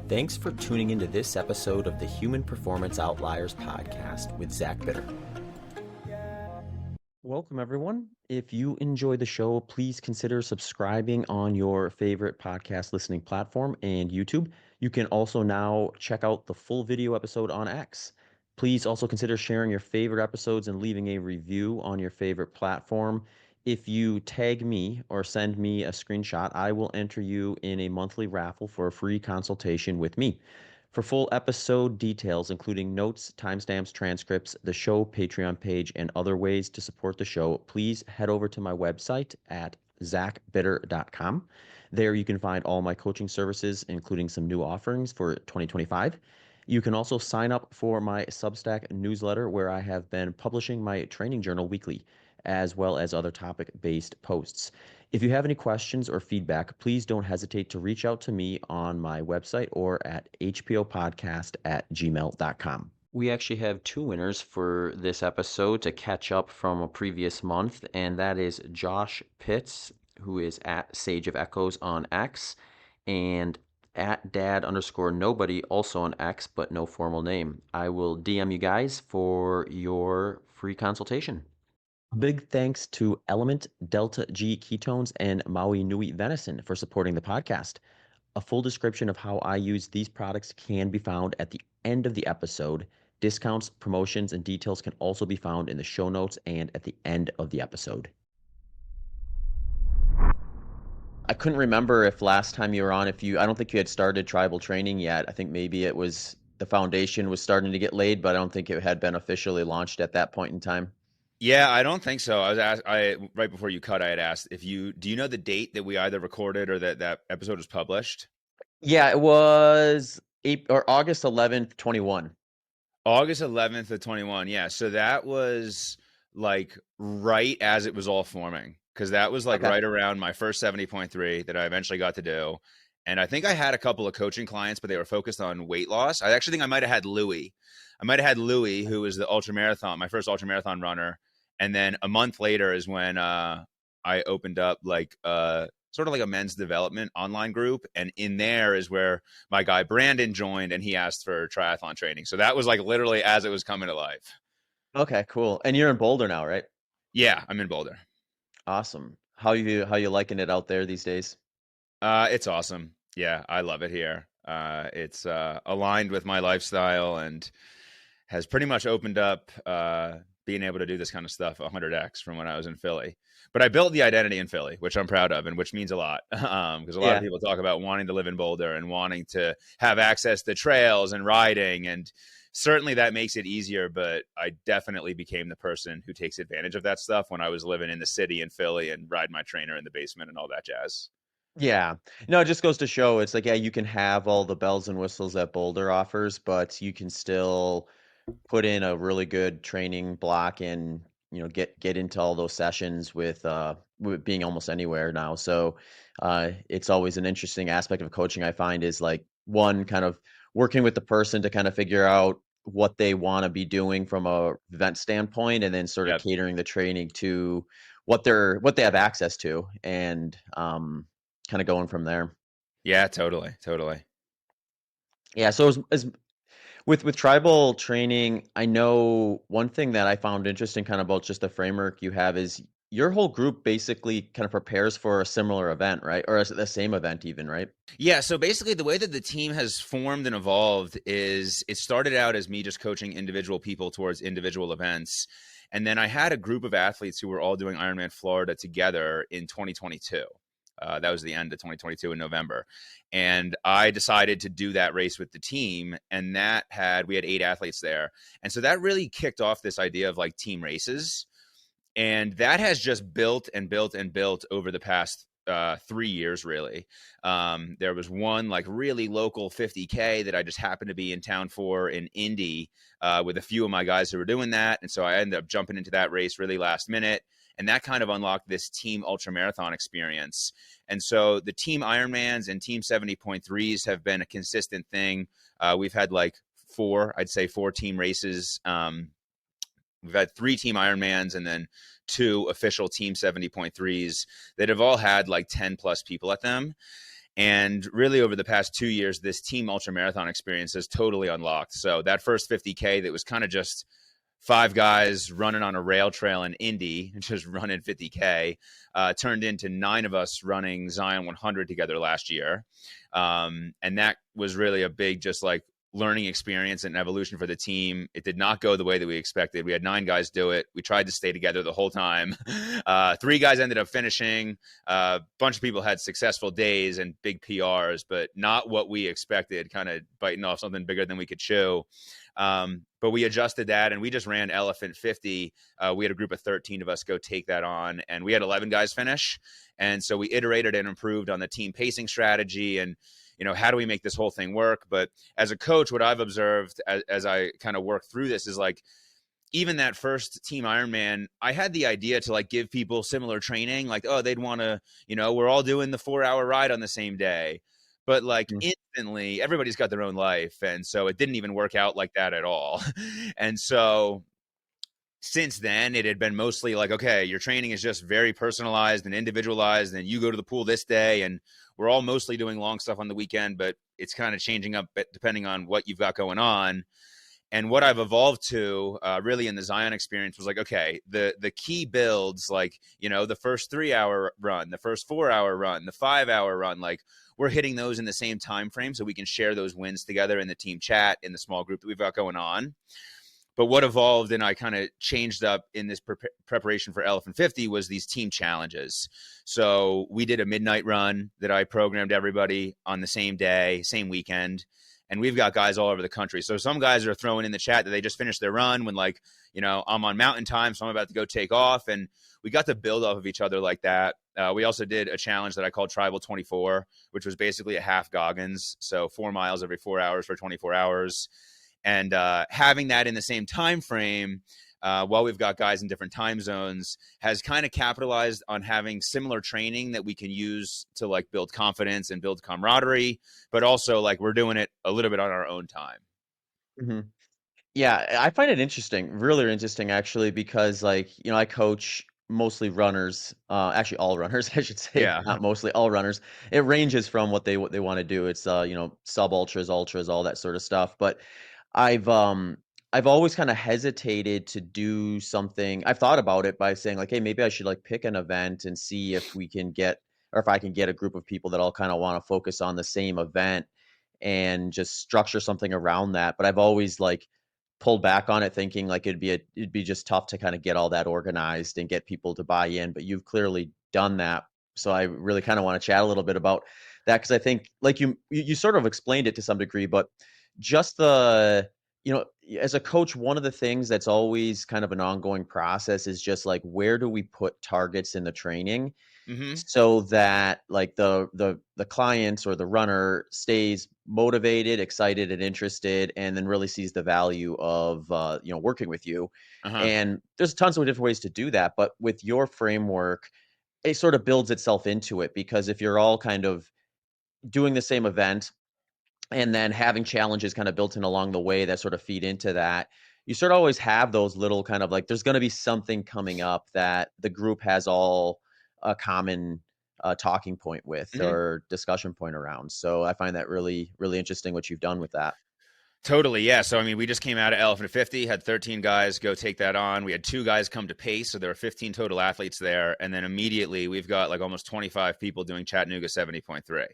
Thanks for tuning into this episode of the Human Performance Outliers podcast with Zach Bitter. Welcome, everyone. If you enjoy the show, please consider subscribing on your favorite podcast listening platform and YouTube. You can also now check out the full video episode on X. Please also consider sharing your favorite episodes and leaving a review on your favorite platform. If you tag me or send me a screenshot, I will enter you in a monthly raffle for a free consultation with me. For full episode details, including notes, timestamps, transcripts, the show Patreon page, and other ways to support the show, please head over to my website at zachbitter.com. There you can find all my coaching services, including some new offerings for 2025. You can also sign up for my Substack newsletter, where I have been publishing my training journal weekly, as well as other topic-based posts. If you have any questions or feedback, please don't hesitate to reach out to me on my website or at hpopodcast@gmail.com. We actually have two winners for this episode to catch up from a previous month, and that is Josh Pitts, who is at Sage of Echoes on X, and at dad_nobody, also on X, but no formal name. I will DM you guys for your free consultation. Big thanks to Element, Delta G Ketones, and Maui Nui Venison for supporting the podcast. A full description of how I use these products can be found at the end of the episode. Discounts, promotions, and details can also be found in the show notes and at the end of the episode. I couldn't remember if last time you were on, I don't think you had started tribal training yet. I think maybe it was the foundation was starting to get laid, but I don't think it had been officially launched at that point in time. Yeah, I don't think so. Right before you cut, I had asked do you know the date that we either recorded or that episode was published? Yeah, it was August 11th, 21. August 11th of 21. Yeah. So that was like right as it was all forming, because that was like right around my first 70.3 that I eventually got to do. And I think I had a couple of coaching clients, but they were focused on weight loss. I actually think I might have had Louie. Who was the ultramarathon, my first ultramarathon runner. And then a month later is when I opened up like sort of like a men's development online group. And in there is where my guy Brandon joined, and he asked for triathlon training. So that was like literally as it was coming to life. Okay, cool. And you're in Boulder now, right? Yeah, I'm in Boulder. Awesome. How you liking it out there these days? It's awesome. Yeah, I love it here. It's aligned with my lifestyle and has pretty much opened up being able to do this kind of stuff 100x from when I was in Philly. But I built the identity in Philly, which I'm proud of, and which means a lot, because a lot of people talk about wanting to live in Boulder and wanting to have access to trails and riding, and certainly that makes it easier. But I definitely became the person who takes advantage of that stuff when I was living in the city in Philly and ride my trainer in the basement and all that jazz. Yeah. No, it just goes to show it's like, yeah, you can have all the bells and whistles that Boulder offers, but you can still put in a really good training block and, get into all those sessions with being almost anywhere now. So it's always an interesting aspect of coaching, I find, is like one, kind of working with the person to kind of figure out what they want to be doing from a event standpoint, and then sort of catering the training to what they have access to, and kind of going from there. Yeah, totally. Yeah. So as with tribal training, I know one thing that I found interesting kind of about just the framework you have is your whole group basically kind of prepares for a similar event, right? Or the same event even, right? Yeah. So basically the way that the team has formed and evolved is it started out as me just coaching individual people towards individual events. And then I had a group of athletes who were all doing Ironman Florida together in 2022. That was the end of 2022 in November. And I decided to do that race with the team. And we had 8 athletes there. And so that really kicked off this idea of like team races. And that has just built and built and built over the past 3 years, really. There was one like really local 50K that I just happened to be in town for in Indy with a few of my guys who were doing that. And so I ended up jumping into that race really last minute. And that kind of unlocked this team ultramarathon experience. And so the team Ironmans and team 70.3s have been a consistent thing. We've had like 4 team races. We've had 3 team Ironmans and then 2 official team 70.3s that have all had like 10 plus people at them. And really over the past 2 years, this team ultramarathon experience has totally unlocked. So that first 50K that was kind of just 5 guys running on a rail trail in Indy, just running 50K, turned into 9 of us running Zion 100 together last year. And that was really a big, just like learning experience and evolution for the team. It did not go the way that we expected. We had 9 guys do it. We tried to stay together the whole time. 3 guys ended up finishing. A bunch of people had successful days and big PRs, but not what we expected, kind of biting off something bigger than we could chew. But we adjusted that and we just ran Elephant 50. We had a group of 13 of us go take that on, and we had 11 guys finish. And so we iterated and improved on the team pacing strategy and, how do we make this whole thing work? But as a coach, what I've observed as I kind of work through this is like, even that first team Ironman, I had the idea to like give people similar training, like, oh, they'd want to, we're all doing the 4-hour ride on the same day. But like instantly, everybody's got their own life. And so it didn't even work out like that at all. And so since then, it had been mostly like, okay, your training is just very personalized and individualized. And you go to the pool this day, and we're all mostly doing long stuff on the weekend, but it's kind of changing up depending on what you've got going on. And what I've evolved to really in the Zion experience was like, okay, the key builds, like, the first 3-hour run, the first 4-hour run, the 5-hour run, like we're hitting those in the same time frame so we can share those wins together in the team chat, in the small group that we've got going on. But what evolved and I kind of changed up in this preparation for Elephant 50 was these team challenges. So we did a midnight run that I programmed everybody on the same day, same weekend. And we've got guys all over the country. So some guys are throwing in the chat that they just finished their run when, like, I'm on mountain time, so I'm about to go take off. And we got to build off of each other like that. We also did a challenge that I called Tribal 24, which was basically a half Goggins. So 4 miles every 4 hours for 24 hours. And having that in the same time frame, while we've got guys in different time zones, has kind of capitalized on having similar training that we can use to like build confidence and build camaraderie, but also like we're doing it a little bit on our own time. Mm-hmm. Yeah, I find it interesting, really interesting actually, because like, I coach mostly runners, actually all runners, I should say, Yeah. not mostly, all runners. It ranges from what they want to do. It's sub ultras, all that sort of stuff. But I've um I've always kind of hesitated to do something. I've thought about it by saying like, hey, maybe I should like pick an event and see if we can get, or if I can get a group of people that all kind of want to focus on the same event and just structure something around that. But I've always like pulled back on it thinking like it'd be just tough to kind of get all that organized and get people to buy in, but you've clearly done that. So I really kind of want to chat a little bit about that, because I think like you sort of explained it to some degree, but just as a coach, one of the things that's always kind of an ongoing process is just like, where do we put targets in the training Mm-hmm. so that like the client or the runner stays motivated, excited, and interested, and then really sees the value of working with you. Uh-huh. And there's tons of different ways to do that, but with your framework, it sort of builds itself into it, because if you're all kind of doing the same event and then having challenges kind of built in along the way that sort of feed into that, you sort of always have those little kind of like, there's going to be something coming up that the group has all a common talking point with Mm-hmm. or discussion point around. So I find that really, really interesting what you've done with that. Totally, yeah. So, I mean, we just came out of Elephant 50, had 13 guys go take that on. We had 2 guys come to pace, so there were 15 total athletes there. And then immediately we've got like almost 25 people doing Chattanooga 70.3.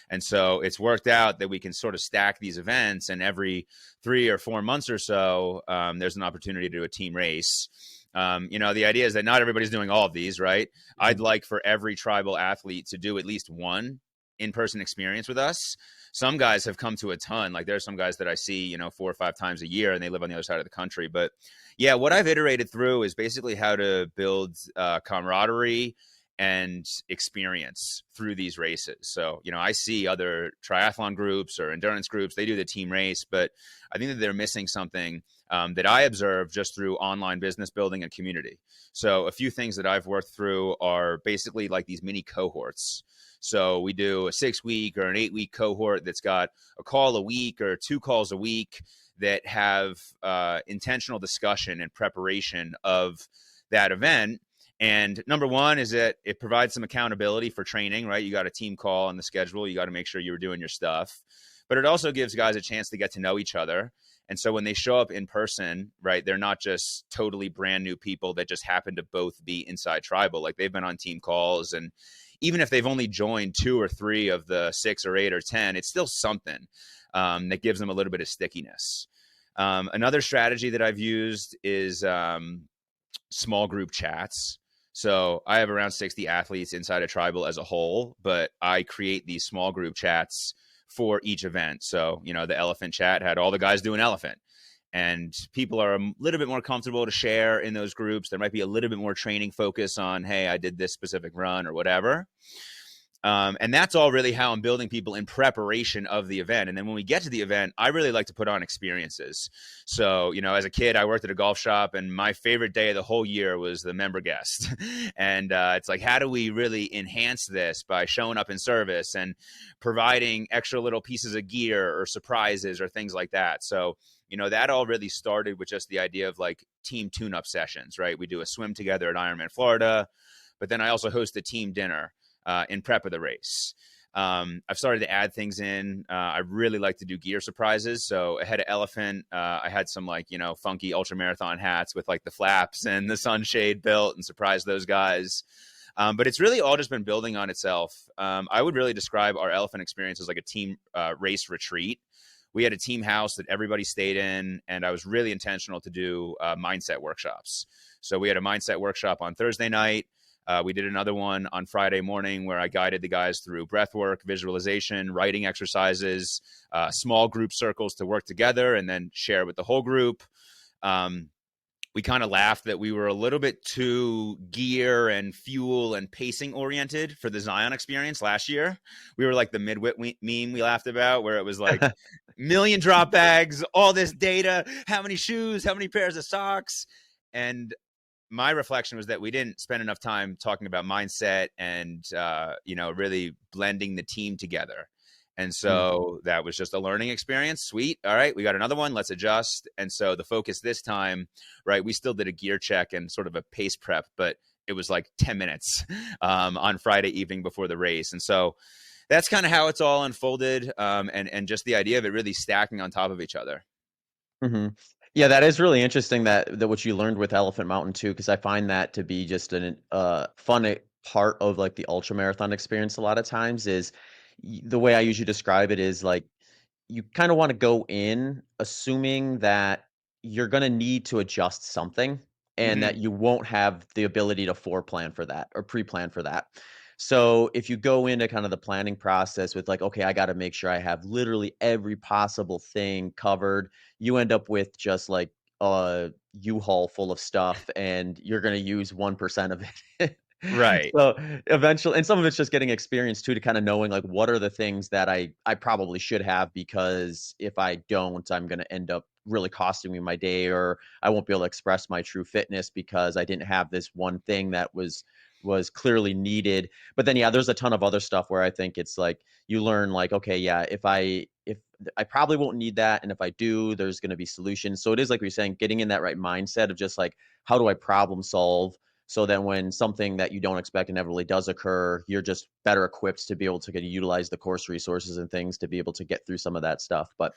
And so it's worked out that we can sort of stack these events, and every 3 or 4 months or so, there's an opportunity to do a team race. The idea is that not everybody's doing all of these, right? I'd Mhm. like for every tribal athlete to do at least one in-person experience with us. Some guys have come to a ton. Like there's some guys that I see, 4 or 5 times a year, and they live on the other side of the country. But yeah, what I've iterated through is basically how to build camaraderie and experience through these races. So, I see other triathlon groups or endurance groups, they do the team race, but I think that they're missing something that I observe just through online business building and community. So a few things that I've worked through are basically like these mini cohorts. So we do a 6-week or an 8-week cohort that's got a call a week or 2 calls a week that have intentional discussion and preparation of that event. And number one is that it provides some accountability for training, right? You got a team call on the schedule. You got to make sure you're doing your stuff. But it also gives guys a chance to get to know each other. And so when they show up in person, right, they're not just totally brand new people that just happen to both be inside tribal. Like they've been on team calls. And even if they've only joined 2 or 3 of the 6 or 8 or 10, it's still something that gives them a little bit of stickiness. Another strategy that I've used is small group chats. So I have around 60 athletes inside a tribal as a whole, but I create these small group chats for each event. So, the elephant chat had all the guys doing elephant, and people are a little bit more comfortable to share in those groups. There might be a little bit more training focus on, hey, I did this specific run or whatever. And that's all really how I'm building people in preparation of the event. And then when we get to the event, I really like to put on experiences. So, as a kid, I worked at a golf shop, and my favorite day of the whole year was the member guest. And it's like, how do we really enhance this by showing up in service and providing extra little pieces of gear or surprises or things like that? So, that all really started with just the idea of like team tune-up sessions, right? We do a swim together at Ironman Florida, but then I also host a team dinner in prep of the race. I've started to add things in. I really like to do gear surprises. So ahead of elephant, I had some funky ultramarathon hats with like the flaps and the sunshade built and surprised those guys. But it's really all just been building on itself. I would really describe our elephant experience as like a team race retreat. We had a team house that everybody stayed in, and I was really intentional to do mindset workshops. So we had a mindset workshop on Thursday night. We did another one on Friday morning where I guided the guys through breath work, visualization, writing exercises, small group circles to work together and then share with the whole group. We kind of laughed that we were a little bit too gear and fuel and pacing oriented for the Zion experience last year. We were like the midwit meme we laughed about, where it was like million drop bags, all this data, how many shoes, how many pairs of socks. And my reflection was that we didn't spend enough time talking about mindset and, really blending the team together. And so that was just a learning experience. Sweet. All right, we got another one. Let's adjust. And so the focus this time, right, we still did a gear check and sort of a pace prep, but it was like 10 minutes on Friday evening before the race. And so that's kind of how it's all unfolded, and just the idea of it really stacking on top of each other. Mm-hmm. Yeah, that is really interesting that what you learned with Elephant Mountain too, because I find that to be just an fun part of like the ultra marathon experience. A lot of times is the way I usually describe it is like you kind of want to go in assuming that you're going to need to adjust something and Mm-hmm. that you won't have the ability to foreplan for that or pre-plan for that. So if you go into kind of the planning process with like, okay, I got to make sure I have literally every possible thing covered, you end up with just like a U-Haul full of stuff and you're going to use 1% of it. Right. So eventually, and some of it's just getting experience too, to kind of knowing like what are the things that I probably should have, because if I don't, I'm going to end up really costing me my day, or I won't be able to express my true fitness because I didn't have this one thing that was clearly needed. But then yeah, there's a ton of other stuff where I think it's like you learn like, okay, yeah, if I probably won't need that, and if I do, there's going to be solutions. So it is like you're saying, getting in that right mindset of just like, how do I problem solve, so then when something that you don't expect inevitably does occur, you're just better equipped to be able to utilize the course resources and things to be able to get through some of that stuff. But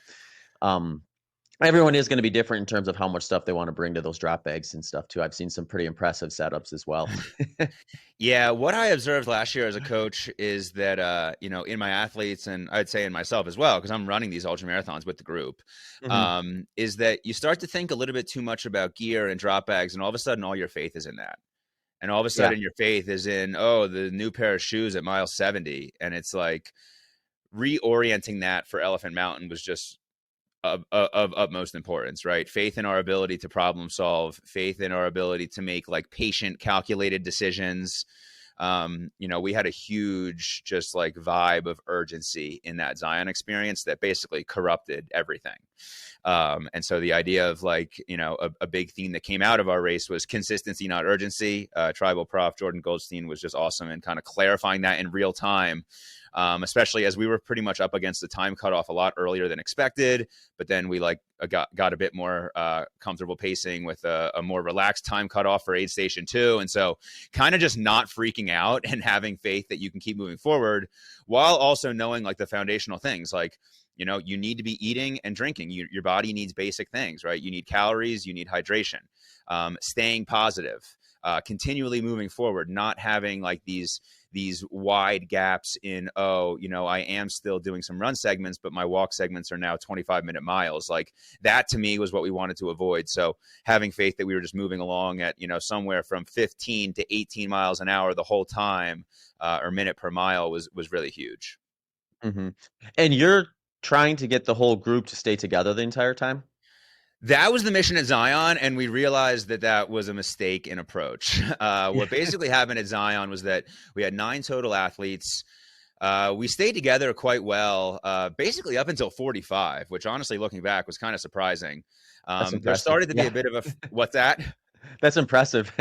everyone is going to be different in terms of how much stuff they want to bring to those drop bags and stuff too. I've seen some pretty impressive setups as well. Yeah, what I observed last year as a coach is that, in my athletes, and I'd say in myself as well, because I'm running these ultra marathons with the group, Mm-hmm. is that you start to think a little bit too much about gear and drop bags, and all of a sudden, all your faith is in that. And all of a Yeah. sudden, your faith is in, oh, the new pair of shoes at mile 70. And it's like reorienting that for Elephant Mountain was just of utmost importance, right? Faith in our ability to problem solve, faith in our ability to make like patient, calculated decisions. We had a huge just like vibe of urgency in that Zion experience that basically corrupted everything. And so the idea of like, a big theme that came out of our race was consistency, not urgency. Tribal prof Jordan Goldstein was just awesome in kind of clarifying that in real time. especially as we were pretty much up against the time cutoff a lot earlier than expected. But then we got a bit more comfortable pacing with a more relaxed time cutoff for aid station 2. And so kind of just not freaking out and having faith that you can keep moving forward, while also knowing like the foundational things, like, you need to be eating and drinking. Your body needs basic things, right? You need calories, you need hydration, staying positive, continually moving forward, not having like these wide gaps in, I am still doing some run segments, but my walk segments are now 25-minute miles. Like that to me was what we wanted to avoid. So having faith that we were just moving along at, somewhere from 15 to 18 miles an hour the whole time, or minute per mile was really huge. Mm-hmm. And you're trying to get the whole group to stay together the entire time? That was the mission at Zion, and we realized that was a mistake in approach. Yeah. What basically happened at Zion was that we had 9 total athletes. We stayed together quite well, basically up until 45, which honestly, looking back, was kind of surprising. That's There impressive. started to be Yeah. a bit of what's that? That's impressive.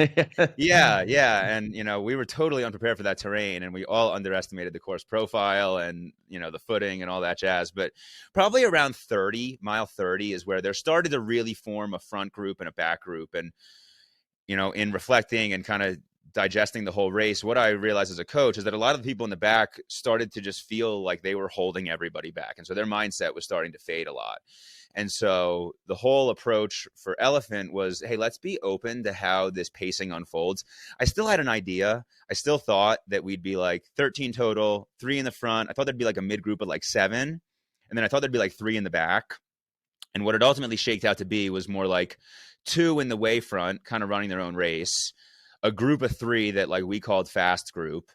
Yeah, yeah. And, we were totally unprepared for that terrain, and we all underestimated the course profile and, the footing and all that jazz. But probably around mile 30 is where there started to really form a front group and a back group. And, in reflecting and kind of digesting the whole race, what I realized as a coach is that a lot of the people in the back started to just feel like they were holding everybody back. And so their mindset was starting to fade a lot. And so the whole approach for Elephant was, hey, let's be open to how this pacing unfolds. I still had an idea. I still thought that we'd be like 13 total, 3 in the front. I thought there'd be like a mid group of like 7. And then I thought there'd be like 3 in the back. And what it ultimately shaked out to be was more like 2 in the way front, kind of running their own race, a group of 3 that like we called fast group.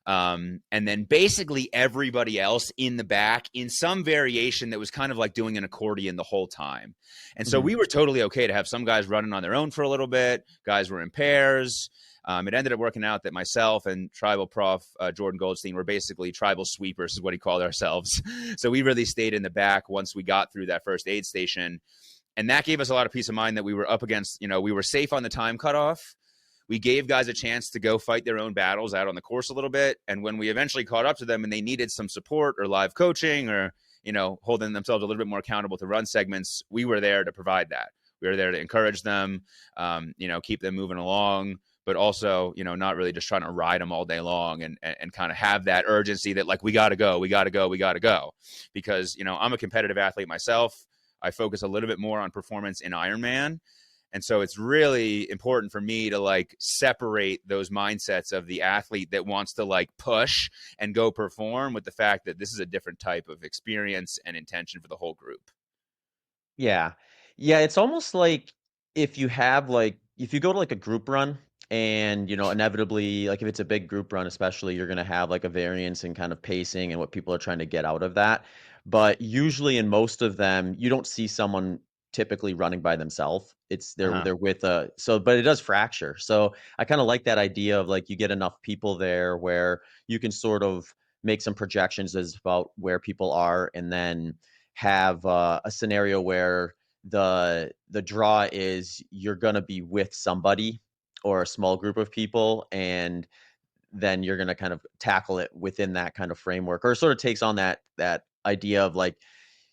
And then basically everybody else in the back in some variation that was kind of like doing an accordion the whole time. And so we were totally okay to have some guys running on their own for a little bit. Guys were in pairs. It ended up working out that myself and tribal prof Jordan Goldstein were basically tribal sweepers is what he called ourselves. So we really stayed in the back once we got through that first aid station. And that gave us a lot of peace of mind that we were up against, we were safe on the time cutoff. We gave guys a chance to go fight their own battles out on the course a little bit. And when we eventually caught up to them and they needed some support or live coaching or, holding themselves a little bit more accountable to run segments, we were there to provide that. We were there to encourage them, keep them moving along, but also, not really just trying to ride them all day long and kind of have that urgency that like, we got to go. Because, I'm a competitive athlete myself. I focus a little bit more on performance in Ironman. And so it's really important for me to like separate those mindsets of the athlete that wants to like push and go perform with the fact that this is a different type of experience and intention for the whole group. Yeah. Yeah, it's almost like if you go to like a group run and, inevitably, like if it's a big group run, especially, you're going to have like a variance in kind of pacing and what people are trying to get out of that. But usually in most of them, you don't see someone typically running by themselves. It's Uh-huh. they're with but it does fracture. So I kind of like that idea of like you get enough people there where you can sort of make some projections as about where people are, and then have a scenario where the draw is you're going to be with somebody or a small group of people, and then you're going to kind of tackle it within that kind of framework, or it sort of takes on that idea of like,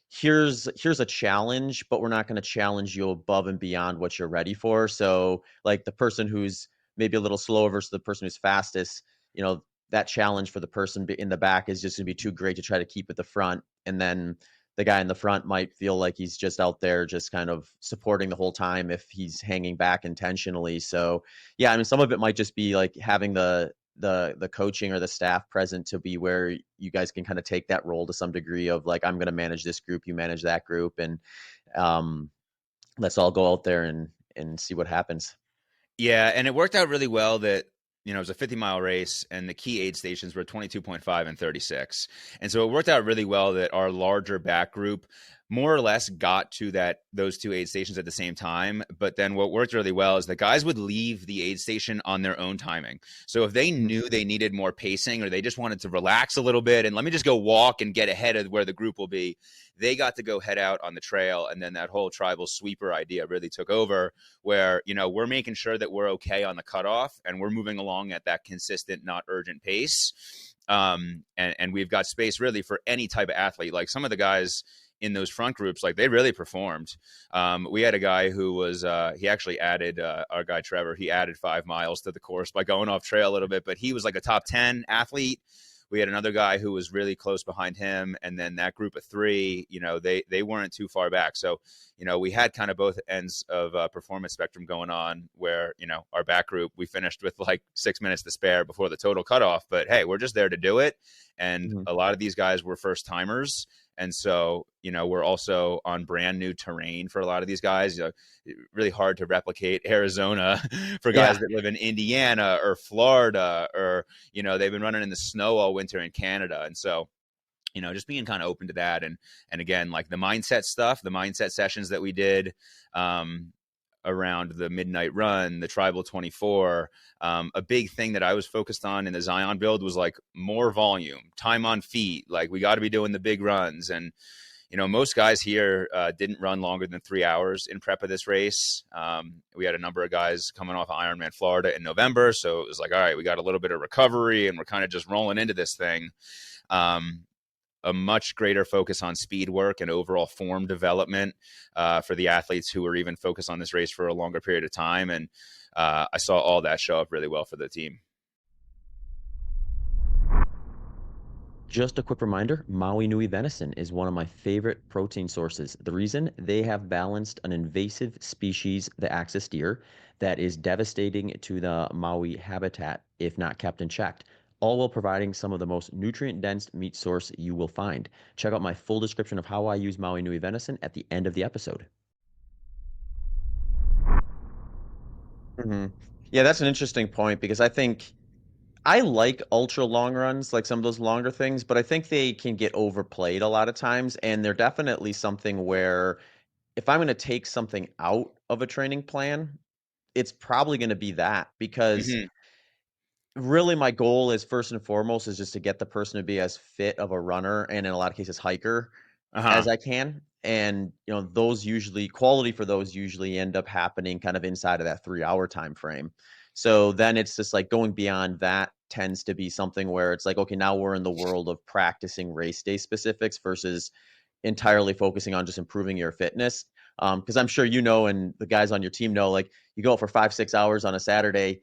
here's a challenge, but we're not going to challenge you above and beyond what you're ready for. So like the person who's maybe a little slower versus the person who's fastest, that challenge for the person in the back is just going to be too great to try to keep at the front. And then the guy in the front might feel like he's just out there just kind of supporting the whole time if he's hanging back intentionally. So yeah, I mean, some of it might just be like having the coaching or the staff present to be where you guys can kind of take that role to some degree of like, I'm going to manage this group, you manage that group, and um, let's all go out there and see what happens. Yeah, and it worked out really well that it was a 50-mile race, and the key aid stations were 22.5 and 36. And so it worked out really well that our larger back group more or less got to those 2 aid stations at the same time. But then what worked really well is the guys would leave the aid station on their own timing. So if they knew they needed more pacing or they just wanted to relax a little bit and let me just go walk and get ahead of where the group will be, they got to go head out on the trail. And then that whole tribal sweeper idea really took over, where, we're making sure that we're okay on the cutoff and we're moving along at that consistent, not urgent pace. And we've got space really for any type of athlete. Like some of the guys in those front groups, like they really performed. We had a guy who was he actually added our guy Trevor. He added 5 miles to the course by going off trail a little bit, but he was like a top 10 athlete. We had another guy who was really close behind him, and then that group of 3, they weren't too far back. So, we had kind of both ends of performance spectrum going on. Where our back group, we finished with like 6 minutes to spare before the total cutoff. But hey, we're just there to do it, and Mhm. a lot of these guys were first timers, and so we're also on brand new terrain for a lot of these guys. Really hard to replicate Arizona for guys Yeah. that live in Indiana or Florida, or they've been running in the snow all winter in Canada. And so just being kind of open to that. And again, like the mindset sessions that we did around the midnight run, the tribal 24, a big thing that I was focused on in the Zion build was like more volume, time on feet. Like we got to be doing the big runs. And most guys here didn't run longer than 3 hours in prep of this race. We had a number of guys coming off of Ironman Florida in November. So it was like, all right, we got a little bit of recovery and we're kind of just rolling into this thing. A much greater focus on speed work and overall form development for the athletes who were even focused on this race for a longer period of time. And I saw all that show up really well for the team. Just a quick reminder, Maui Nui venison is one of my favorite protein sources. The reason, they have balanced an invasive species, the axis deer, that is devastating to the Maui habitat if not kept in check, all while providing some of the most nutrient-dense meat source you will find. Check out my full description of how I use Maui Nui venison at the end of the episode. Mhm. Yeah, that's an interesting point because I think I like ultra long runs, like some of those longer things, but I think they can get overplayed a lot of times. And they're definitely something where if I'm going to take something out of a training plan, it's probably going to be that because Mm-hmm. really my goal is first and foremost is just to get the person to be as fit of a runner and in a lot of cases hiker as Uh-huh. I can. And those usually quality for those usually end up happening kind of inside of that 3 hour time frame. So then it's just like going beyond that tends to be something where it's like, okay, now we're in the world of practicing race day specifics versus entirely focusing on just improving your fitness. Because I'm sure and the guys on your team know, like you go out for 5-6 hours on a Saturday,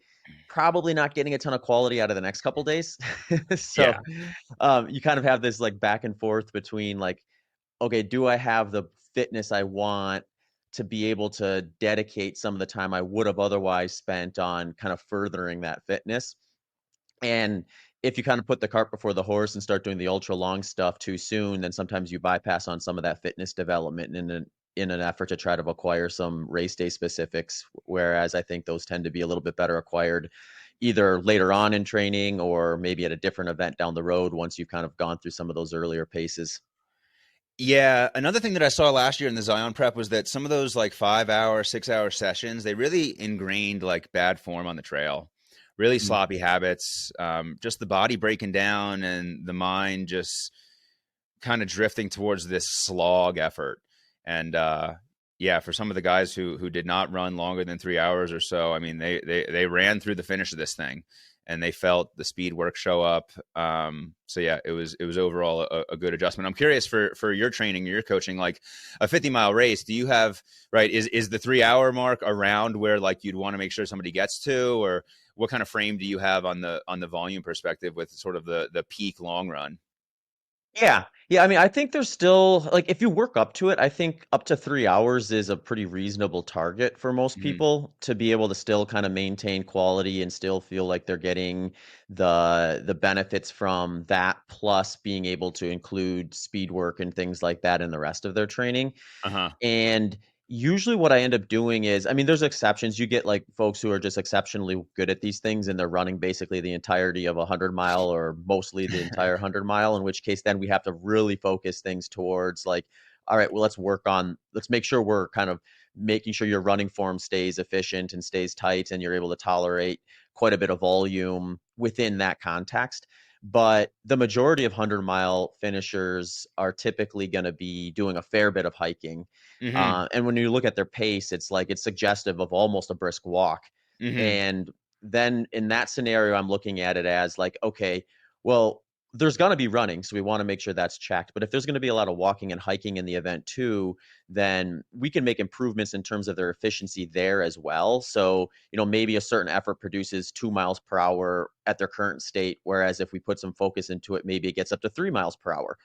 probably not getting a ton of quality out of the next couple days. Yeah. So you kind of have this like back and forth between like, okay, do I have the fitness I want to be able to dedicate some of the time I would have otherwise spent on kind of furthering that fitness? And if you kind of put the cart before the horse and start doing the ultra long stuff too soon, then sometimes you bypass on some of that fitness development in an effort to try to acquire some race day specifics. Whereas I think those tend to be a little bit better acquired either later on in training or maybe at a different event down the road once you've kind of gone through some of those earlier paces. Yeah, another thing that I saw last year in the Zion prep was that some of those like 5 hour, 6 hour sessions, they really ingrained like bad form on the trail, really Mhm. sloppy habits, just the body breaking down and the mind just kind of drifting towards this slog effort. And yeah, for some of the guys who did not run longer than 3 hours or so, I mean, they ran through the finish of this thing, and they felt the speed work show up. So yeah, it was overall a good adjustment. I'm curious for your training, your coaching, like a 50-mile race. Do you have right? Is the 3 hour mark around where like you'd want to make sure somebody gets to, or what kind of frame do you have on the volume perspective with sort of the peak long run? Yeah. Yeah, I mean, I think there's still like if you work up to it, I think up to 3 hours is a pretty reasonable target for most Mm-hmm. people to be able to still kind of maintain quality and still feel like they're getting the benefits from that plus being able to include speed work and things like that in the rest of their training. Uh-huh. And usually what I end up doing is, I mean, there's exceptions. You get like folks who are just exceptionally good at these things and they're running basically the entirety of a 100 mile or mostly the entire 100 mile, in which case then we have to really focus things towards like, all right, well, let's make sure we're kind of making sure your running form stays efficient and stays tight and you're able to tolerate quite a bit of volume within that context. But the majority of 100-mile finishers are typically going to be doing a fair bit of hiking, Mm-hmm. and when you look at their pace, it's like it's suggestive of almost a brisk walk. Mm-hmm. And then in that scenario, I'm looking at it as like, okay, well, there's going to be running, so we want to make sure that's checked. But if there's going to be a lot of walking and hiking in the event too, then we can make improvements in terms of their efficiency there as well. So, maybe a certain effort produces 2 miles per hour at their current state, whereas if we put some focus into it, maybe it gets up to 3 miles per hour.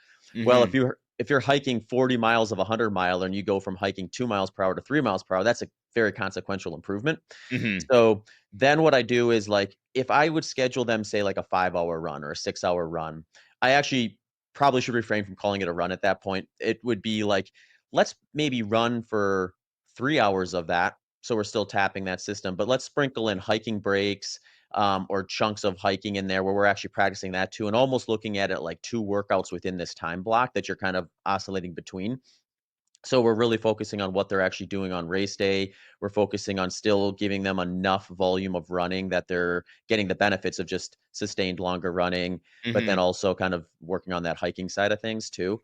Well, Mm-hmm. if you're hiking 40 miles of a 100 mile and you go from hiking 2 miles per hour to 3 miles per hour, that's a very consequential improvement. Mm-hmm. So then what I do is, like, if I would schedule them, say, like a 5 hour run or a 6 hour run, I actually probably should refrain from calling it a run at that point. It would be like, let's maybe run for 3 hours of that. So we're still tapping that system, but let's sprinkle in hiking breaks, or chunks of hiking in there where we're actually practicing that too, and almost looking at it like two workouts within this time block that you're kind of oscillating between. So we're really focusing on what they're actually doing on race day. We're focusing on still giving them enough volume of running that they're getting the benefits of just sustained longer running, but then Mm-hmm. also kind of working on that hiking side of things too.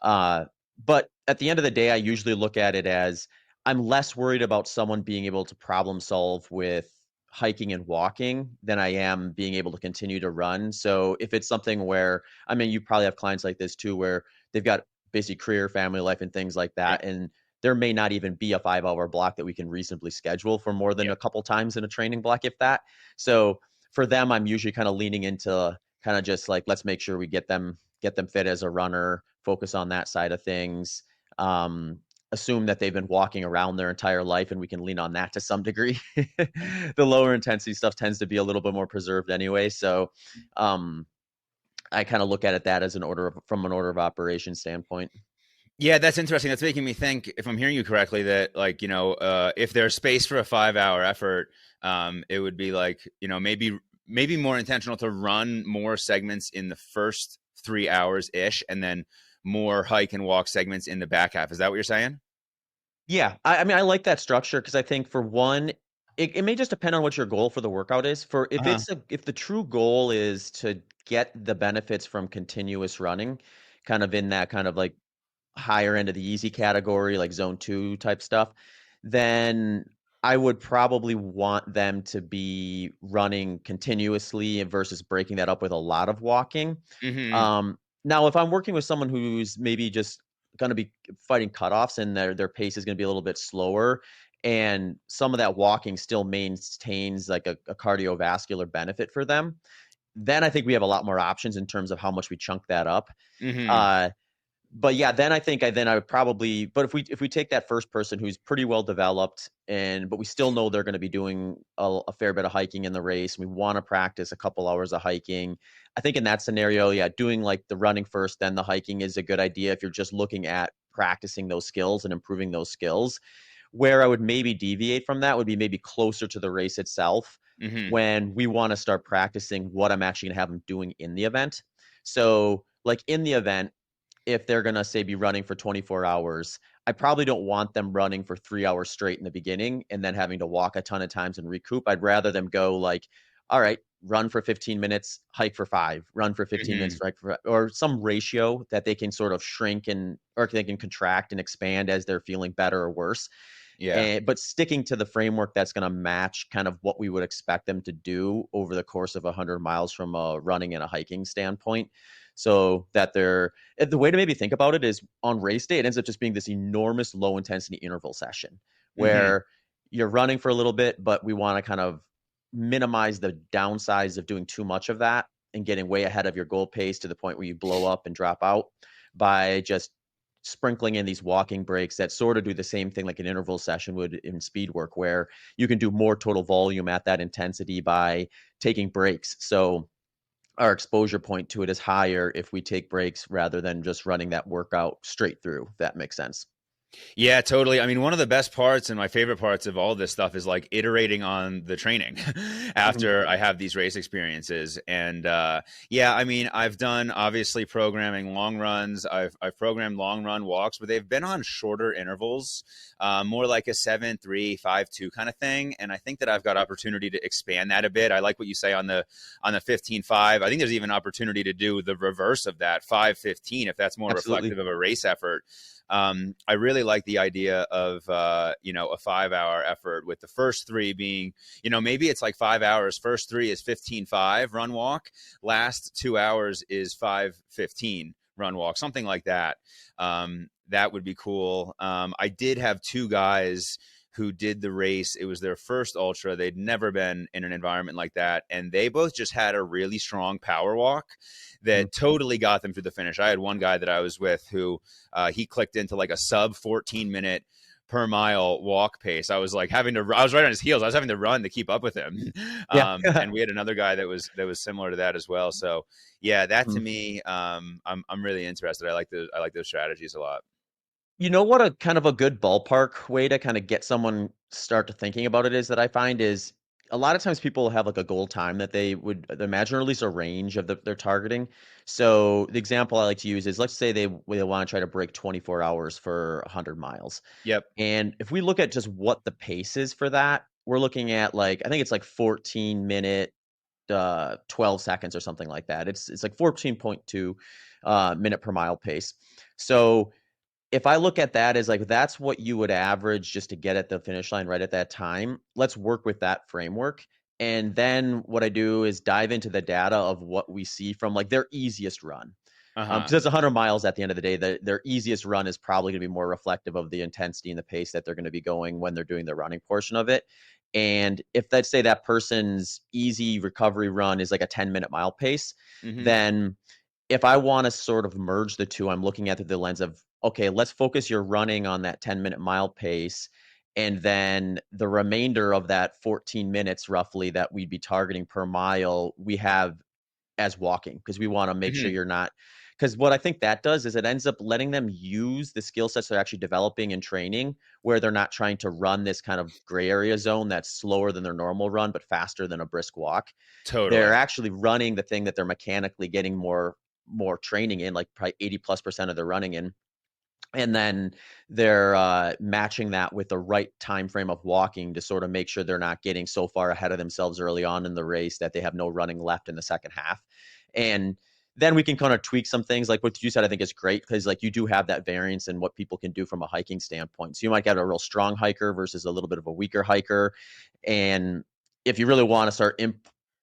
But at the end of the day, I usually look at it as, I'm less worried about someone being able to problem solve with hiking and walking than I am being able to continue to run. So if it's something where, I mean, you probably have clients like this too, where they've got basically career, family life, and things like Yep. that. And there may not even be a 5 hour block that we can reasonably schedule for more than Yep. a couple times in a training block, if that. So for them, I'm usually kind of leaning into kind of just like, let's make sure we get them fit as a runner, focus on that side of things. Assume that they've been walking around their entire life and we can lean on that to some degree. The lower intensity stuff tends to be a little bit more preserved anyway. So um, I kind of look at it that as from an order of operation standpoint. Yeah, that's interesting. That's making me think, if I'm hearing you correctly, that like, if there's space for a 5 hour effort, it would be like, maybe more intentional to run more segments in the first 3 hours ish, and then more hike and walk segments in the back half. Is that what you're saying? Yeah, I mean, I like that structure because I think, for one, it may just depend on what your goal for the workout is. For Uh-huh. if the true goal is to get the benefits from continuous running, kind of in that kind of like higher end of the easy category, like zone 2 type stuff, then I would probably want them to be running continuously versus breaking that up with a lot of walking. Mm-hmm. Now, if I'm working with someone who's maybe just going to be fighting cutoffs and their pace is going to be a little bit slower, and some of that walking still maintains like a cardiovascular benefit for them, then I think we have a lot more options in terms of how much we chunk that up. Mm-hmm. Uh, but yeah, then I think I would probably, but if we take that first person who's pretty well developed, but we still know they're going to be doing a fair bit of hiking in the race, we want to practice a couple hours of hiking. I think in that scenario, yeah, doing like the running first, then the hiking is a good idea if you're just looking at practicing those skills and improving those skills. Where I would maybe deviate from that would be maybe closer to the race itself, Mm-hmm. when we want to start practicing what I'm actually going to have them doing in the event. So, like in the event, if they're going to say be running for 24 hours, I probably don't want them running for 3 hours straight in the beginning and then having to walk a ton of times and recoup. I'd rather them go like, all right, run for 15 minutes, hike for 5, run for 15 Mm-hmm. minutes, hike for 5, or some ratio that they can sort of shrink or they can contract and expand as they're feeling better or worse. Yeah. But sticking to the framework that's going to match kind of what we would expect them to do over the course of 100 miles from a running and a hiking standpoint. So that the way to maybe think about it is, on race day, it ends up just being this enormous low intensity interval session Mm-hmm. where you're running for a little bit, but we want to kind of minimize the downsides of doing too much of that and getting way ahead of your goal pace to the point where you blow up and drop out, by just sprinkling in these walking breaks that sort of do the same thing like an interval session would in speed work, where you can do more total volume at that intensity by taking breaks. So our exposure point to it is higher if we take breaks rather than just running that workout straight through, if that makes sense. Yeah, totally. I mean, one of the best parts and my favorite parts of all this stuff is like iterating on the training Mhm. after I have these race experiences. And yeah, I mean, I've done obviously programming long runs. I've programmed long run walks, but they've been on shorter intervals, more like a 7-3-5-2 kind of thing. And I think that I've got opportunity to expand that a bit. I like what you say on the 15-5. I think there's even opportunity to do the reverse of that, 5-15, if that's more Absolutely. reflective of a race effort. I really really like the idea of, a 5 hour effort, with the first three being, maybe it's like 5 hours. First three is 15:5 run walk. Last 2 hours is 5:15 run walk, something like that. That would be cool. I did have two guys who did the race. It was their first ultra. They'd never been in an environment like that. And they both just had a really strong power walk Mhm. that totally got them through the finish. I had one guy that I was with who he clicked into like a sub 14-minute per mile walk pace. I was like I was right on his heels. I was having to run to keep up with him. Yeah. And we had another guy that was similar to that as well. So yeah, that to Mhm. me, I'm really interested. I like those strategies a lot. You know what, a kind of a good ballpark way to kinda get someone start to thinking about it is that I find is a lot of times people have, like, a goal time that they would imagine, or at least a range of they're targeting. So, the example I like to use is, let's say they wanna try to break 24 hours for 100 miles. Yep. And if we look at just what the pace is for that, we're looking at, like, I think it's like 14-minute, 12 seconds or something like that. It's like 14.2, minute per mile pace. So, if I look at that as, like, that's what you would average just to get at the finish line right at that time, let's work with that framework. And then what I do is dive into the data of what we see from, like, their easiest run. Uh-huh. Because it's 100 miles at the end of the day, their easiest run is probably gonna be more reflective of the intensity and the pace that they're gonna be going when they're doing the running portion of it. And if, let's say, that person's easy recovery run is like a 10-minute mile pace, Mm-hmm. then if I wanna sort of merge the 2, I'm looking at through the lens of, okay, let's focus your running on that 10-minute mile pace, and then the remainder of that 14 minutes roughly that we'd be targeting per mile, we have as walking, because we wanna make sure Mm-hmm. you're not. Because what I think that does is it ends up letting them use the skill sets they're actually developing in training, where they're not trying to run this kind of gray area zone that's slower than their normal run, but faster than a brisk walk. They're Totally. actually running the thing that they're mechanically getting more training in, like probably 80+% of their running in. And then they're matching that with the right time frame of walking to sort of make sure they're not getting so far ahead of themselves early on in the race that they have no running left in the second half. And then we can kind of tweak some things like what you said. I think is great because, like, you do have that variance in what people can do from a hiking standpoint. So you might get a real strong hiker versus a little bit of a weaker hiker. And if you really want to start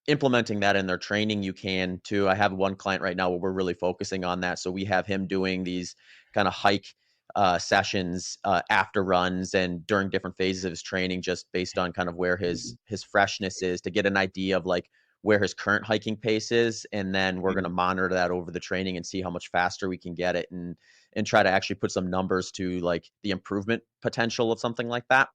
implementing that in their training, you can too. I have one client right now where we're really focusing on that. So we have him doing these kind of hike sessions after runs and during different phases of his training, just based on kind of where his freshness is, to get an idea of, like, where his current hiking pace is, and then we're going to Mhm. monitor that over the training and see how much faster we can get it, and try to actually put some numbers to, like, the improvement potential of something like that.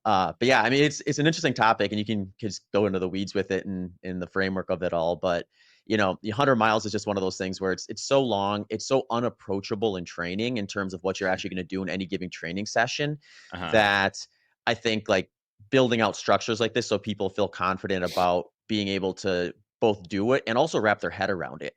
But yeah, I mean, it's an interesting topic, and you can just go into the weeds with it and in the framework of it all. But the 100 miles is just one of those things where it's so long, it's so unapproachable in training in terms of what you're actually going to do in any given training session, Uh-huh. that I think, like, building out structures like this so people feel confident about being able to both do it and also wrap their head around it.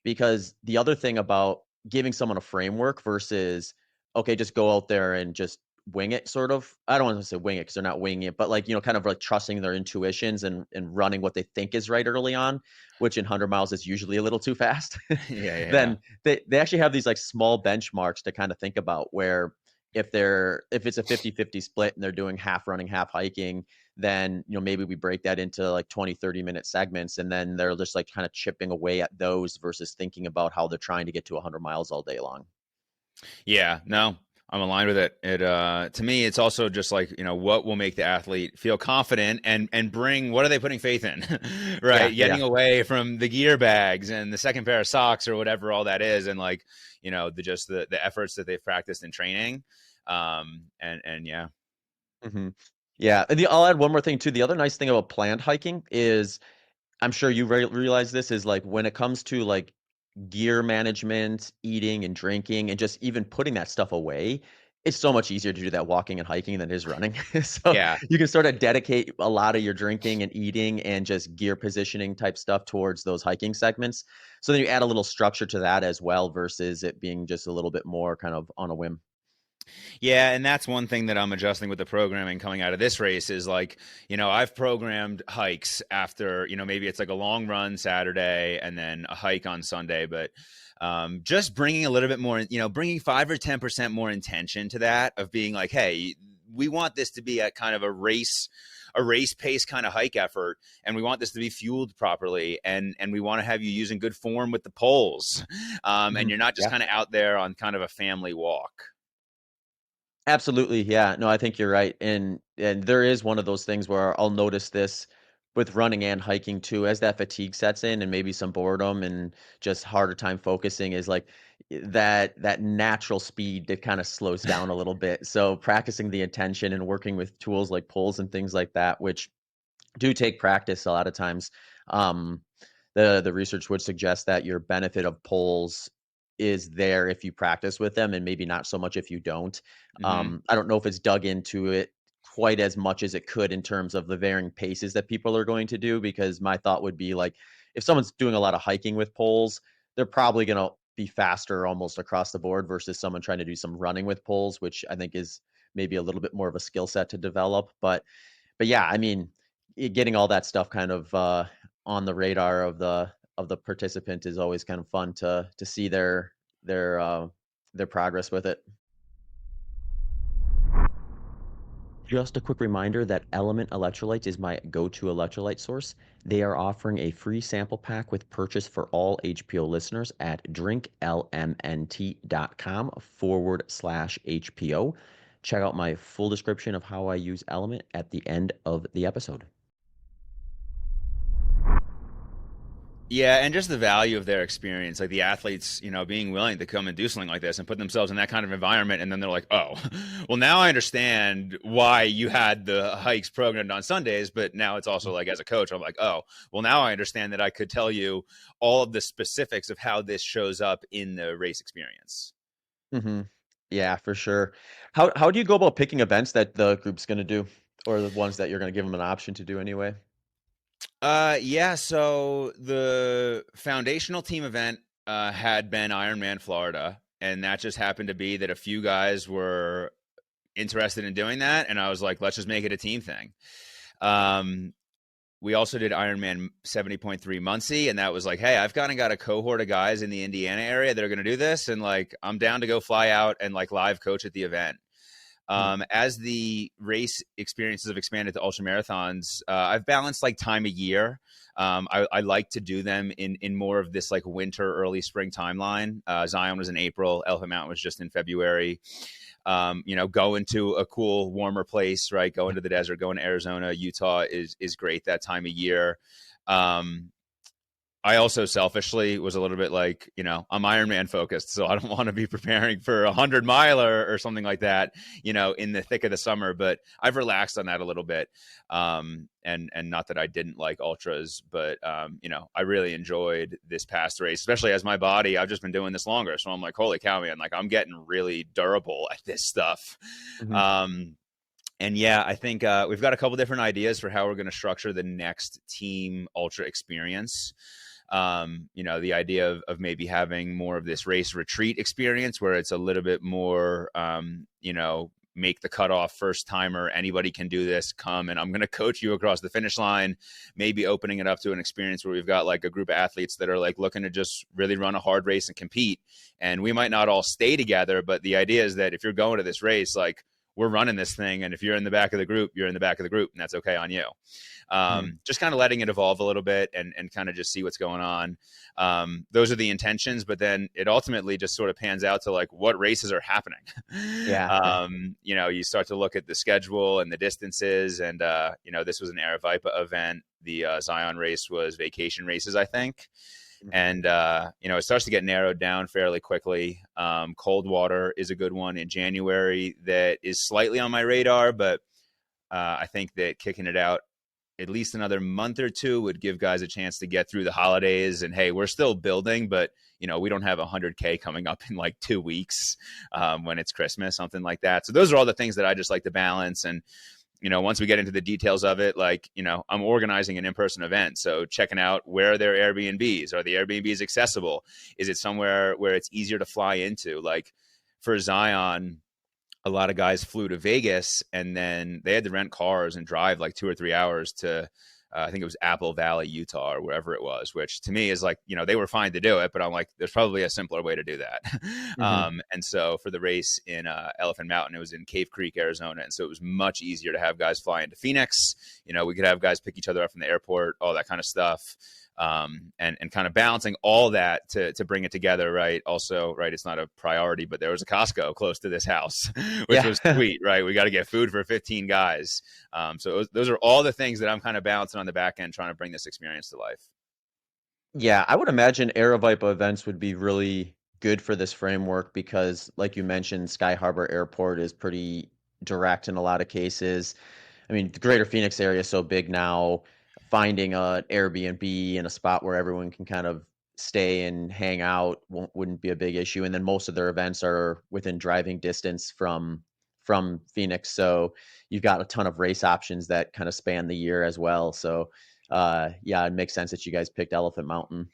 Because the other thing about giving someone a framework versus, okay, just go out there and just wing it, sort of. I don't want to say wing it because they're not winging it, but, like, kind of like trusting their intuitions and running what they think is right early on, which in 100 miles is usually a little too fast. Yeah, yeah, yeah. Then they actually have these, like, small benchmarks to kind of think about, where if it's a 50-50 split and they're doing half running, half hiking, then maybe we break that into like 20-30 minute segments, and then they're just, like, kind of chipping away at those versus thinking about how they're trying to get to 100 miles all day long. Yeah, no, I'm aligned with it. It to me, it's also just like, what will make the athlete feel confident and bring, what are they putting faith in? Yeah, Right? yeah. Getting away from the gear bags and the second pair of socks or whatever all that is, and, like, the efforts that they've practiced in training. And yeah. Mhm. Yeah, and I'll add one more thing too. The other nice thing about planned hiking is, I'm sure you realize this, is, like, when it comes to, like, gear management, eating and drinking, and just even putting that stuff away, it's so much easier to do that walking and hiking than it is running. So Yeah. you can sort of dedicate a lot of your drinking and eating and just gear positioning type stuff towards those hiking segments. So then you add a little structure to that as well versus it being just a little bit more kind of on a whim. Yeah, and that's one thing that I'm adjusting with the programming coming out of this race is, like, I've programmed hikes after, maybe it's like a long run Saturday and then a hike on Sunday, but Just bringing a little bit more, bringing 5 or 10% more intention to that, of being like, hey, we want this to be a kind of a race pace kind of hike effort, and we want this to be fueled properly, and we want to have you using good form with the poles, and Mhm. you're not just Yeah. kind of out there on kind of a family walk. Absolutely, yeah. No, I think you're right, and there is one of those things where I'll notice this with running and hiking too, as that fatigue sets in and maybe some boredom and just harder time focusing is like that natural speed that kind of slows down a little bit. So practicing the intention and working with tools like poles and things like that, which do take practice a lot of times. Um, the research would suggest that your benefit of poles is there if you practice with them and maybe not so much if you don't. Hmm. I don't know if it's dug into it quite as much as it could in terms of the varying paces that people are going to do, because my thought would be like if someone's doing a lot of hiking with poles, they're probably going to be faster almost across the board versus someone trying to do some running with poles, which I think is maybe a little bit more of a skill set to develop. But yeah, I mean, getting all that stuff kind of on the radar of the participant is always kind of fun to see their progress with it. Just a quick reminder that Element Electrolytes is my go-to electrolyte source. They are offering a free sample pack with purchase for all HPO listeners at drinklmnt.com/HPO. Check out my full description of how I use Element at the end of the episode. Yeah, and just the value of their experience, like the athletes, being willing to come and do something like this and put themselves in that kind of environment, and then they're like, "Oh, well, now I understand why you had the hikes programmed on Sundays." But now it's also like, as a coach, I'm like, "Oh, well, now I understand that I could tell you all of the specifics of how this shows up in the race experience." Hmm. Yeah, for sure. How do you go about picking events that the group's going to do, or the ones that you're going to give them an option to do anyway? Yeah. So the foundational team event had been Ironman Florida, and that just happened to be that a few guys were interested in doing that, and I was like, let's just make it a team thing. Um, we also did Ironman 70.3 Muncie, and that was like, hey, I've kind of got a cohort of guys in the Indiana area that are going to do this, and like, I'm down to go fly out and like live coach at the event. Mhm. As the race experiences have expanded to ultra marathons, I've balanced like time of year. I like to do them in more of this like winter, early spring timeline. Zion was in April. Elephant Mountain was just in February. Go into a cool, warmer place, right? Go into the desert, go into Arizona, Utah is great that time of year. Um, I also selfishly was a little bit like, I'm Ironman focused, so I don't want to be preparing for a 100 miler or something like that, in the thick of the summer. But I've relaxed on that a little bit, and not that I didn't like ultras, but I really enjoyed this past race, especially as my body. I've just been doing this longer, so I'm like, holy cow, man! Like I'm getting really durable at this stuff. Mhm. Um, and yeah, I think we've got a couple different ideas for how we're going to structure the next team ultra experience. The idea of maybe having more of this race retreat experience where it's a little bit more, make the cutoff first timer. Anybody can do this. Come and I'm going to coach you across the finish line. Maybe opening it up to an experience where we've got like a group of athletes that are like looking to just really run a hard race and compete. And we might not all stay together, but the idea is that if you're going to this race, like we're running this thing, and if you're in the back of the group, you're in the back of the group, and that's okay on you. Mhm. Just kind of letting it evolve a little bit and kind of just see what's going on. Those are the intentions, but then it ultimately just sort of pans out to like what races are happening. Yeah. You start to look at the schedule and the distances, and this was an Aravaipa event. The Zion race was vacation races, I think. Mhm. And it starts to get narrowed down fairly quickly. Coldwater is a good one in January that is slightly on my radar, but I think that kicking it out at least another month or two would give guys a chance to get through the holidays. And hey, we're still building, but we don't have 100K coming up in like 2 weeks when it's Christmas, something like that. So those are all the things that I just like to balance. And once we get into the details of it, like, I'm organizing an in-person event. So checking out, where are their Airbnbs? Are the Airbnbs accessible? Is it somewhere where it's easier to fly into? Like for Zion, a lot of guys flew to Vegas and then they had to rent cars and drive like 2 or 3 hours to I think it was Apple Valley, Utah, or wherever it was, which to me is like, they were fine to do it, but I'm like, there's probably a simpler way to do that. Hmm. And so for the race in Elephant Mountain, it was in Cave Creek, Arizona. And so it was much easier to have guys fly into Phoenix. We could have guys pick each other up from the airport, all that kind of stuff. And kind of balancing all that to bring it together, right? Also, right, it's not a priority, but there was a Costco close to this house, which Yeah. was sweet, right? We got to get food for 15 guys. So those are all the things that I'm kind of balancing on the back end, trying to bring this experience to life. Yeah, I would imagine Aravaipa events would be really good for this framework because, like you mentioned, Sky Harbor Airport is pretty direct in a lot of cases. I mean, the greater Phoenix area is so big now, finding a Airbnb in a spot where everyone can kind of stay and hang out wouldn't be a big issue. And then most of their events are within driving distance from Phoenix, so you've got a ton of race options that kind of span the year as well. So, yeah, it makes sense that you guys picked Elephant Mountain.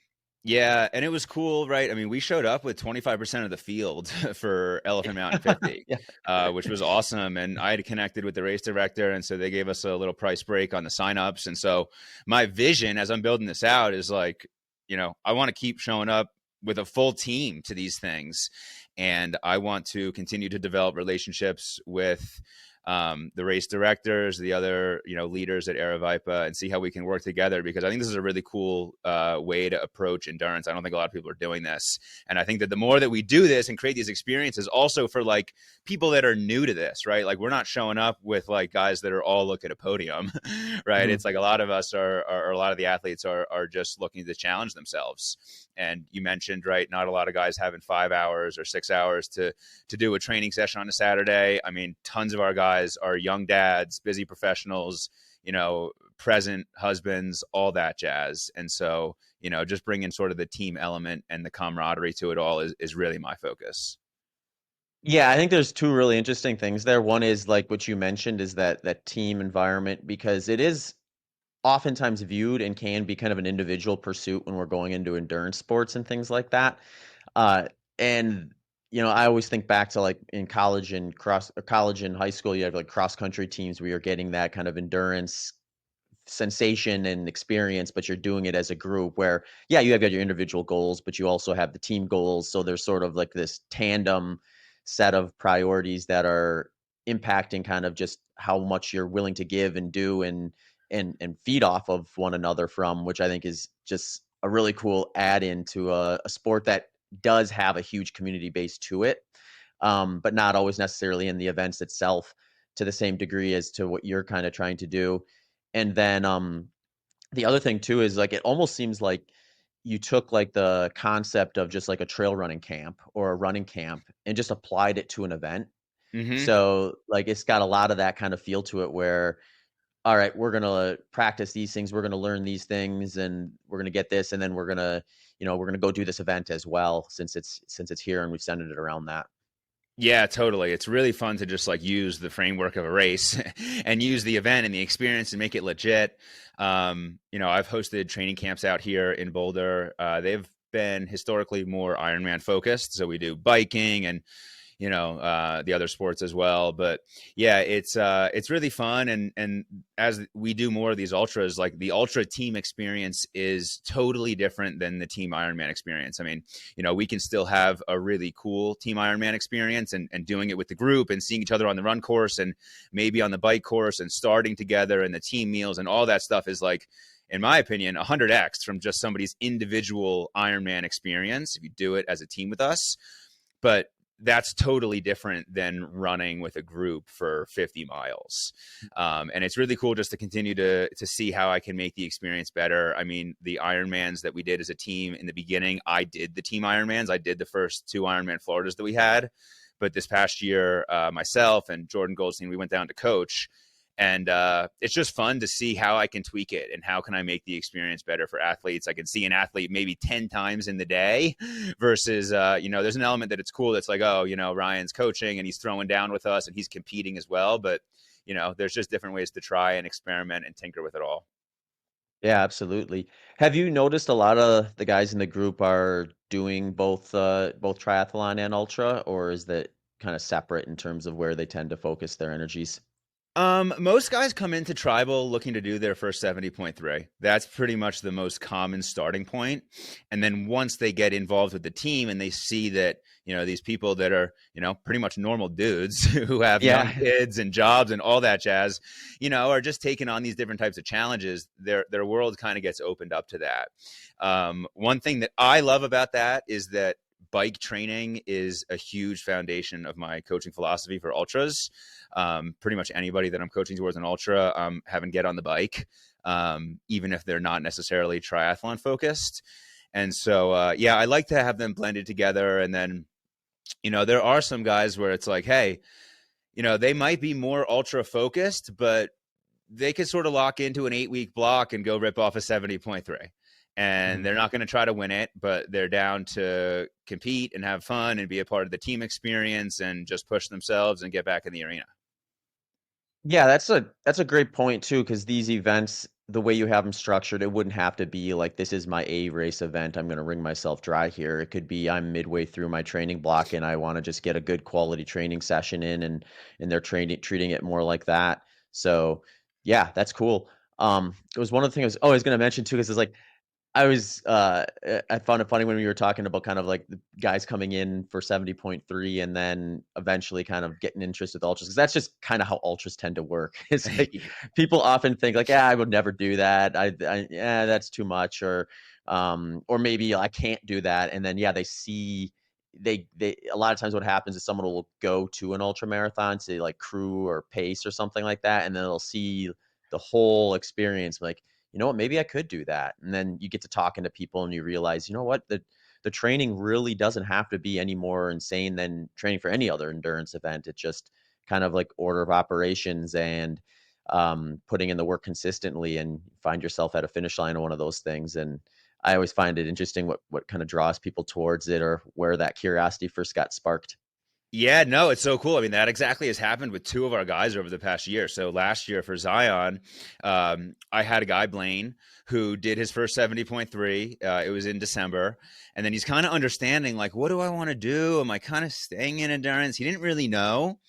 Yeah, and it was cool, right? I mean, we showed up with 25% of the field for Elephant Mountain 50, Yeah. which was awesome. And I had connected with the race director, and so they gave us a little price break on the signups. And so my vision as I'm building this out is like, I want to keep showing up with a full team to these things, and I want to continue to develop relationships with the race directors, the other leaders at Aravaipa, and see how we can work together, because I think this is a really cool way to approach endurance. I don't think a lot of people are doing this, and I think that the more that we do this and create these experiences, also for like people that are new to this, right? Like we're not showing up with like guys that are all look at a podium, right? Mhm. It's like a lot of us are a lot of the athletes are just looking to challenge themselves. And you mentioned, right, not a lot of guys having 5 hours or 6 hours to do a training session on a Saturday. I mean, tons of our guys are young dads, busy professionals, present husbands, all that jazz. And so, just bringing sort of the team element and the camaraderie to it all is really my focus. Yeah, I think there's two really interesting things there. One is like what you mentioned is that team environment because it is oftentimes viewed and can be kind of an individual pursuit when we're going into endurance sports and things like that. Uh, and I always think back to like in college and high school, you have like cross country teams where you're getting that kind of endurance sensation and experience, but you're doing it as a group where, yeah, you have got your individual goals, but you also have the team goals. So there's sort of like this tandem set of priorities that are impacting kind of just how much you're willing to give and do and feed off of one another from, which I think is just a really cool add in to a sport that does have a huge community base to it, but not always necessarily in the events itself to the same degree as to what you're kind of trying to do. And then the other thing too is like it almost seems like you took like the concept of just like a trail running camp or a running camp and just applied it to an event. Mm-hmm. So like it's got a lot of that kind of feel to it where all right, we're going to practice these things, we're going to learn these things and we're going to get this and then we're going to, we're going to go do this event as well since it's here and we've centered it around that. Yeah, totally. It's really fun to just like use the framework of a race and use the event and the experience and make it legit. I've hosted training camps out here in Boulder. They've been historically more Ironman focused. So we do biking and the other sports as well. But yeah, it's really fun. And as we do more of these ultras, like the ultra team experience is totally different than the team Ironman experience. I mean, we can still have a really cool team Ironman experience and doing it with the group and seeing each other on the run course and maybe on the bike course and starting together and the team meals and all that stuff is like, in my opinion, 100x from just somebody's individual Ironman experience if you do it as a team with us. But that's totally different than running with a group for 50 miles. And it's really cool just to continue to see how I can make the experience better. I mean, the Ironmans that we did as a team in the beginning, I did the team Ironmans. I did the first 2 Ironman Floridas that we had. But this past year, myself and Jordan Goldstein, we went down to coach. And it's just fun to see how I can tweak it and how can I make the experience better for athletes. I can see an athlete maybe 10 times in the day versus, there's an element that it's cool. That's like, oh, Ryan's coaching and he's throwing down with us and he's competing as well. But, there's just different ways to try and experiment and tinker with it all. Yeah, absolutely. Have you noticed a lot of the guys in the group are doing both triathlon and ultra, or is that kind of separate in terms of where they tend to focus their energies? Most guys come into tribal looking to do their first 70.3. That's pretty much the most common starting point. And then once they get involved with the team and they see that, these people that are, pretty much normal dudes who have young Yeah. kids and jobs and all that jazz, are just taking on these different types of challenges, their world kind of gets opened up to that. One thing that I love about that is that bike training is a huge foundation of my coaching philosophy for ultras. Pretty much anybody that I'm coaching towards an ultra, having get on the bike, even if they're not necessarily triathlon focused. And so, yeah, I like to have them blended together. And then, there are some guys where it's like, hey, they might be more ultra focused, but they could sort of lock into an 8-week block and go rip off a 70.3. And Mhm. they're not going to try to win it, but they're down to compete and have fun and be a part of the team experience and just push themselves and get back in the arena. Yeah, that's a great point too, because these events, the way you have them structured, it wouldn't have to be like this is my A race event. I'm gonna wring myself dry here. It could be I'm midway through my training block and I want to just get a good quality training session in, and they're treating it more like that. So yeah, that's cool. It was one of the things I was gonna mention too, because it's like I found it funny when we were talking about kind of like the guys coming in for 70.3 and then eventually kind of getting interest with ultras, because that's just kind of how ultras tend to work. It's like people often think like, yeah, I would never do that. Yeah, that's too much, or maybe I can't do that. And then, yeah, they a lot of times what happens is someone will go to an ultra marathon, say like crew or pace or something like that, and then they'll see the whole experience like, you know what, maybe I could do that. And then you get to talking to people and you realize, you know what, the training really doesn't have to be any more insane than training for any other endurance event. It's just kind of like order of operations and putting in the work consistently and find yourself at a finish line on one of those things. And I always find it interesting what kind of draws people towards it or where that curiosity first got sparked. Yeah, no, it's so cool. I mean, that exactly has happened with two of our guys over the past year. So last year for Zion, I had a guy, Blaine, who did his first 70.3. It was in December. And then he's kind of understanding, like, what do I want to do? Am I kind of staying in endurance? He didn't really know.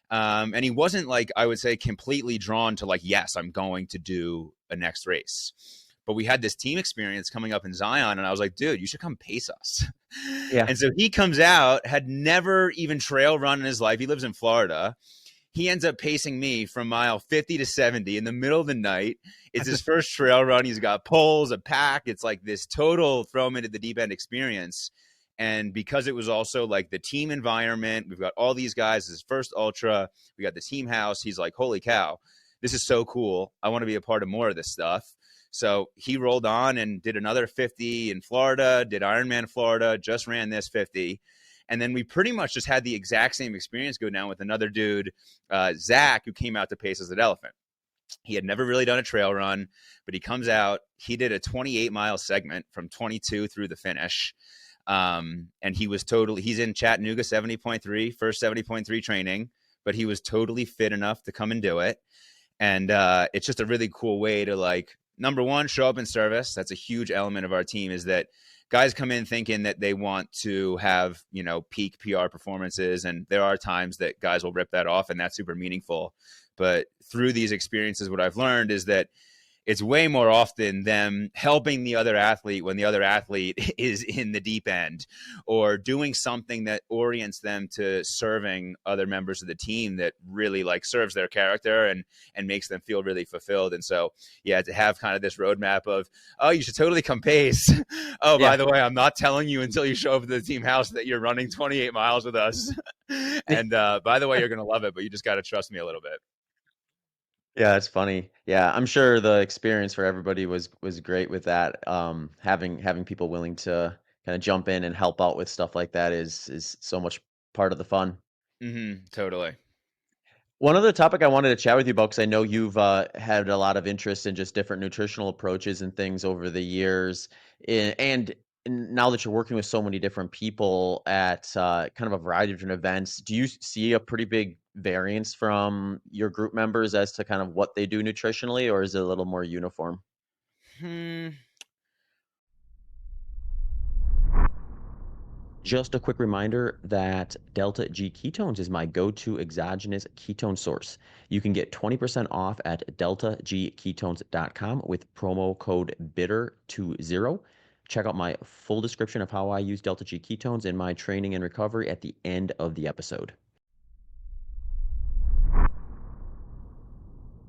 And he wasn't like, I would say, completely drawn to like, yes, I'm going to do a next race. But we had this team experience coming up in Zion, and I was like, dude, you should come pace us. Yeah. And so he comes out, had never even trail run in his life. He lives in Florida. He ends up pacing me from mile 50 to 70 in the middle of the night. It's his first trail run. He's got poles, a pack. It's like this total throw him into the deep end experience. And because it was also like the team environment, we've got all these guys, his first ultra, we got the team house. He's like, holy cow, this is so cool. I want to be a part of more of this stuff. So he rolled on and did another 50 in Florida, did Ironman Florida, just ran this 50. And then we pretty much just had the exact same experience go down with another dude, Zach, who came out to pace us at Elephant. He had never really done a trail run, but he comes out. He did a 28-mile segment from 22 through the finish. And he's in Chattanooga 70.3, first 70.3 training, but he was totally fit enough to come and do it. And it's just a really cool way to, like, number one, show up in service. That's a huge element of our team, is that guys come in thinking that they want to have, peak PR performances. And there are times that guys will rip that off, and that's super meaningful. But through these experiences, what I've learned is that it's way more often them helping the other athlete when the other athlete is in the deep end, or doing something that orients them to serving other members of the team that really like serves their character and makes them feel really fulfilled. And so, yeah, to have kind of this roadmap of, oh, you should totally come pace. Oh, by Yeah. the way, I'm not telling you until you show up at the team house that you're running 28 miles with us. And by the way, you're going to love it, but you just got to trust me a little bit. Yeah, it's funny. Yeah, I'm sure the experience for everybody was great with that. Having people willing to kind of jump in and help out with stuff like that is so much part of the fun. Totally. One other topic I wanted to chat with you about, because I know you've had a lot of interest in just different nutritional approaches and things over the years, and now that you're working with so many different people at kind of a variety of different events, do you see a pretty big variance from your group members as to kind of what they do nutritionally, or is it a little more uniform? Hmm. Just a quick reminder that Delta G ketones is my go-to exogenous ketone source. You can get 20% off at deltagketones.com with promo code BITTER20. Check out my full description of how I use Delta G ketones in my training and recovery at the end of the episode.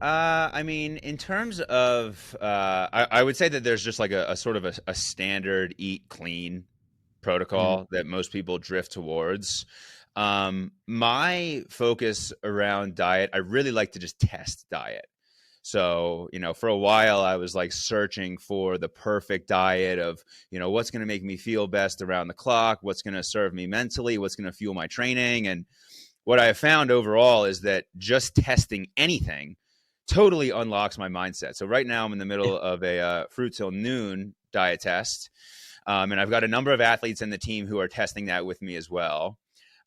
I mean, in terms of, I would say that there's just like a sort of a standard eat clean Mhm. protocol that most people drift towards. My focus around diet, I really like to just test diet. So, for a while I was like searching for the perfect diet of, what's going to make me feel best around the clock, what's going to serve me mentally, what's going to fuel my training. And what I have found overall is that just testing anything totally unlocks my mindset. So right now I'm in the Yeah. middle of a fruit till noon diet test. And I've got a number of athletes in the team who are testing that with me as well.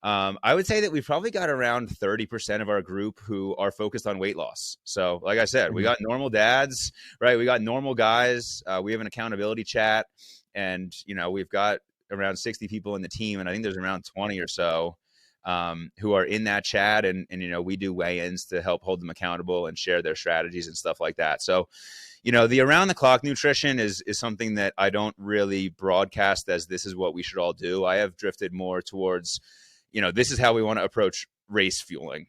I would say that we've probably got around 30% of our group who are focused on weight loss. So, like I said, we Mhm. got normal dads, right? We got normal guys. We have an accountability chat, and we've got around 60 people in the team, and I think there's around 20 or so who are in that chat, and we do weigh-ins to help hold them accountable and share their strategies and stuff like that. So, the around the clock nutrition is something that I don't really broadcast as this is what we should all do. I have drifted more towards, this is how we want to approach race fueling.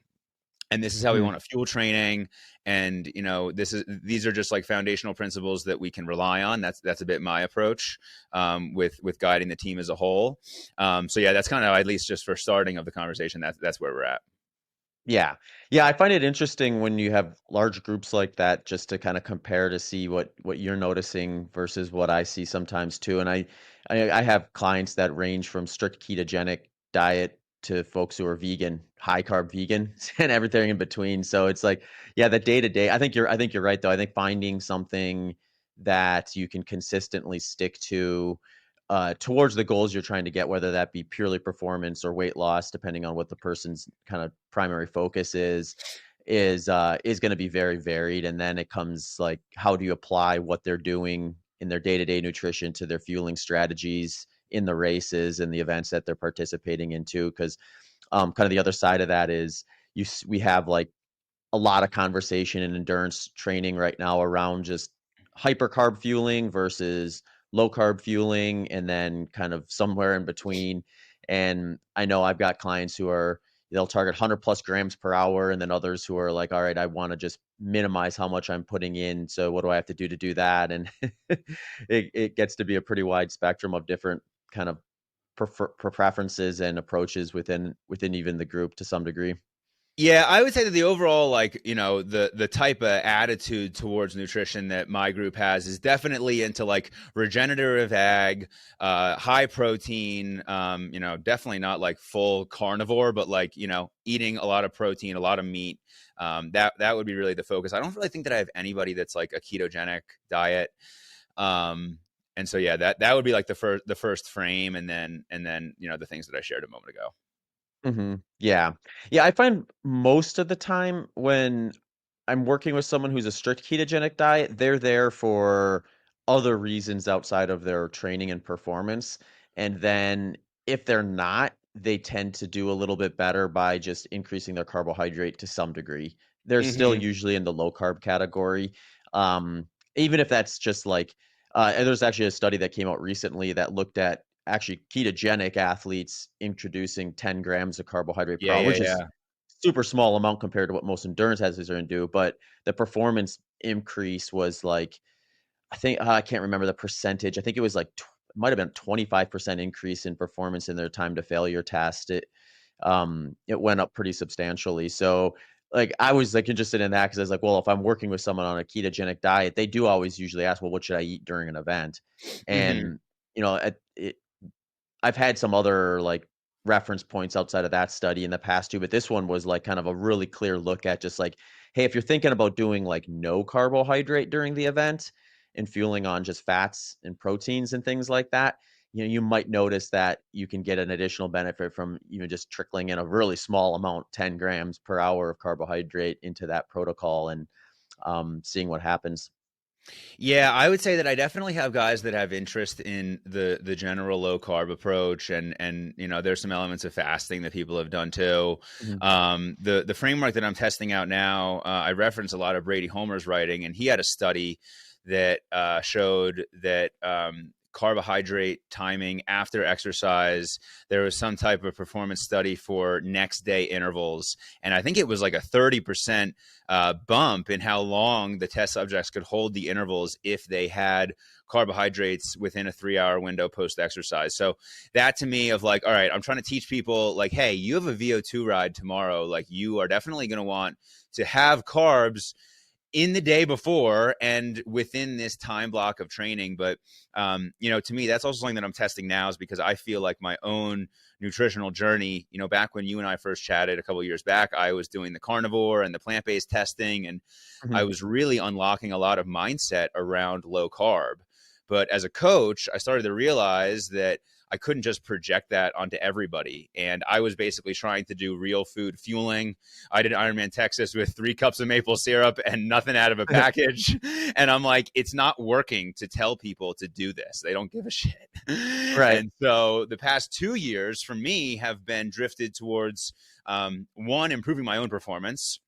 And this is how we Mhm. want to fuel training. And, these are just like foundational principles that we can rely on. That's a bit my approach with guiding the team as a whole. So yeah, that's kind of, at least just for starting of the conversation, that's where we're at. Yeah. Yeah, I find it interesting when you have large groups like that just to kind of compare to see what you're noticing versus what I see sometimes too. And I have clients that range from strict ketogenic diet to folks who are vegan, high carb vegan and everything in between. So it's like, yeah, the day to day. I think you're right though. I think finding something that you can consistently stick to towards the goals you're trying to get, whether that be purely performance or weight loss, depending on what the person's kind of primary focus is going to be very varied. And then it comes like, how do you apply what they're doing in their day-to-day nutrition to their fueling strategies in the races and the events that they're participating into? Because kind of the other side of that is we have like a lot of conversation and endurance training right now around just hypercarb fueling versus low carb fueling, and then kind of somewhere in between. And I know I've got clients who are they'll target 100 plus grams per hour, and then others who are like, all right, I want to just minimize how much I'm putting in. So what do I have to do to do that? And it gets to be a pretty wide spectrum of different kind of preferences and approaches within even the group to some degree. Yeah, I would say that the overall, like, the type of attitude towards nutrition that my group has is definitely into like regenerative ag, high protein, definitely not like full carnivore, but like, eating a lot of protein, a lot of meat. That would be really the focus. I don't really think that I have anybody that's like a ketogenic diet. And so yeah, that would be like the first frame, and then the things that I shared a moment ago. Mhm. Yeah. Yeah, I find most of the time when I'm working with someone who's a strict ketogenic diet, they're there for other reasons outside of their training and performance. And then if they're not, they tend to do a little bit better by just increasing their carbohydrate to some degree. They're still Hmm. usually in the low carb category. Even if that's just like, and there's actually a study that came out recently that looked at actually ketogenic athletes introducing 10 grams of carbohydrate per Yeah, hour, yeah, which is yeah. super small amount compared to what most endurance athletes are gonna do, but the performance increase was like, I think I can't remember the percentage. I think it was like it might have been 25% increase in performance in their time to failure test. It went up pretty substantially. So, like, I was, like, interested in that because I was like, well, if I'm working with someone on a ketogenic diet, they do always usually ask, "Well, what should I eat during an event?" Hmm. And, at it I've had some other, like, reference points outside of that study in the past too, but this one was, like, kind of a really clear look at just like, hey, if you're thinking about doing, like, no carbohydrate during the event and fueling on just fats and proteins and things like that, you might notice that you can get an additional benefit from even just trickling in a really small amount, 10 grams per hour of carbohydrate into that protocol and, seeing what happens. Yeah, I would say that I definitely have guys that have interest in the general low carb approach, and there's some elements of fasting that people have done too. Mhm. The framework that I'm testing out now, I reference a lot of Brady Homer's writing, and he had a study that showed that carbohydrate timing after exercise, there was some type of performance study for next day intervals, and I think it was like a 30% bump in how long the test subjects could hold the intervals if they had carbohydrates within a 3 hour window post exercise. So that to me of like, all right, I'm trying to teach people like, hey, you have a VO2 ride tomorrow. Like you are definitely going to want to have carbs in the day before and within this time block of training. But, to me, that's also something that I'm testing now is because I feel like my own nutritional journey, back when you and I first chatted a couple of years back, I was doing the carnivore and the plant-based testing, and I Mhm. was really unlocking a lot of mindset around low carb. But as a coach, I started to realize that I couldn't just project that onto everybody. And I was basically trying to do real food fueling. I did Ironman Texas with 3 cups of maple syrup and nothing out of a package. And I'm like, it's not working to tell people to do this. They don't give a shit. Right. And so the past 2 years for me have been drifted towards one, improving my own performance,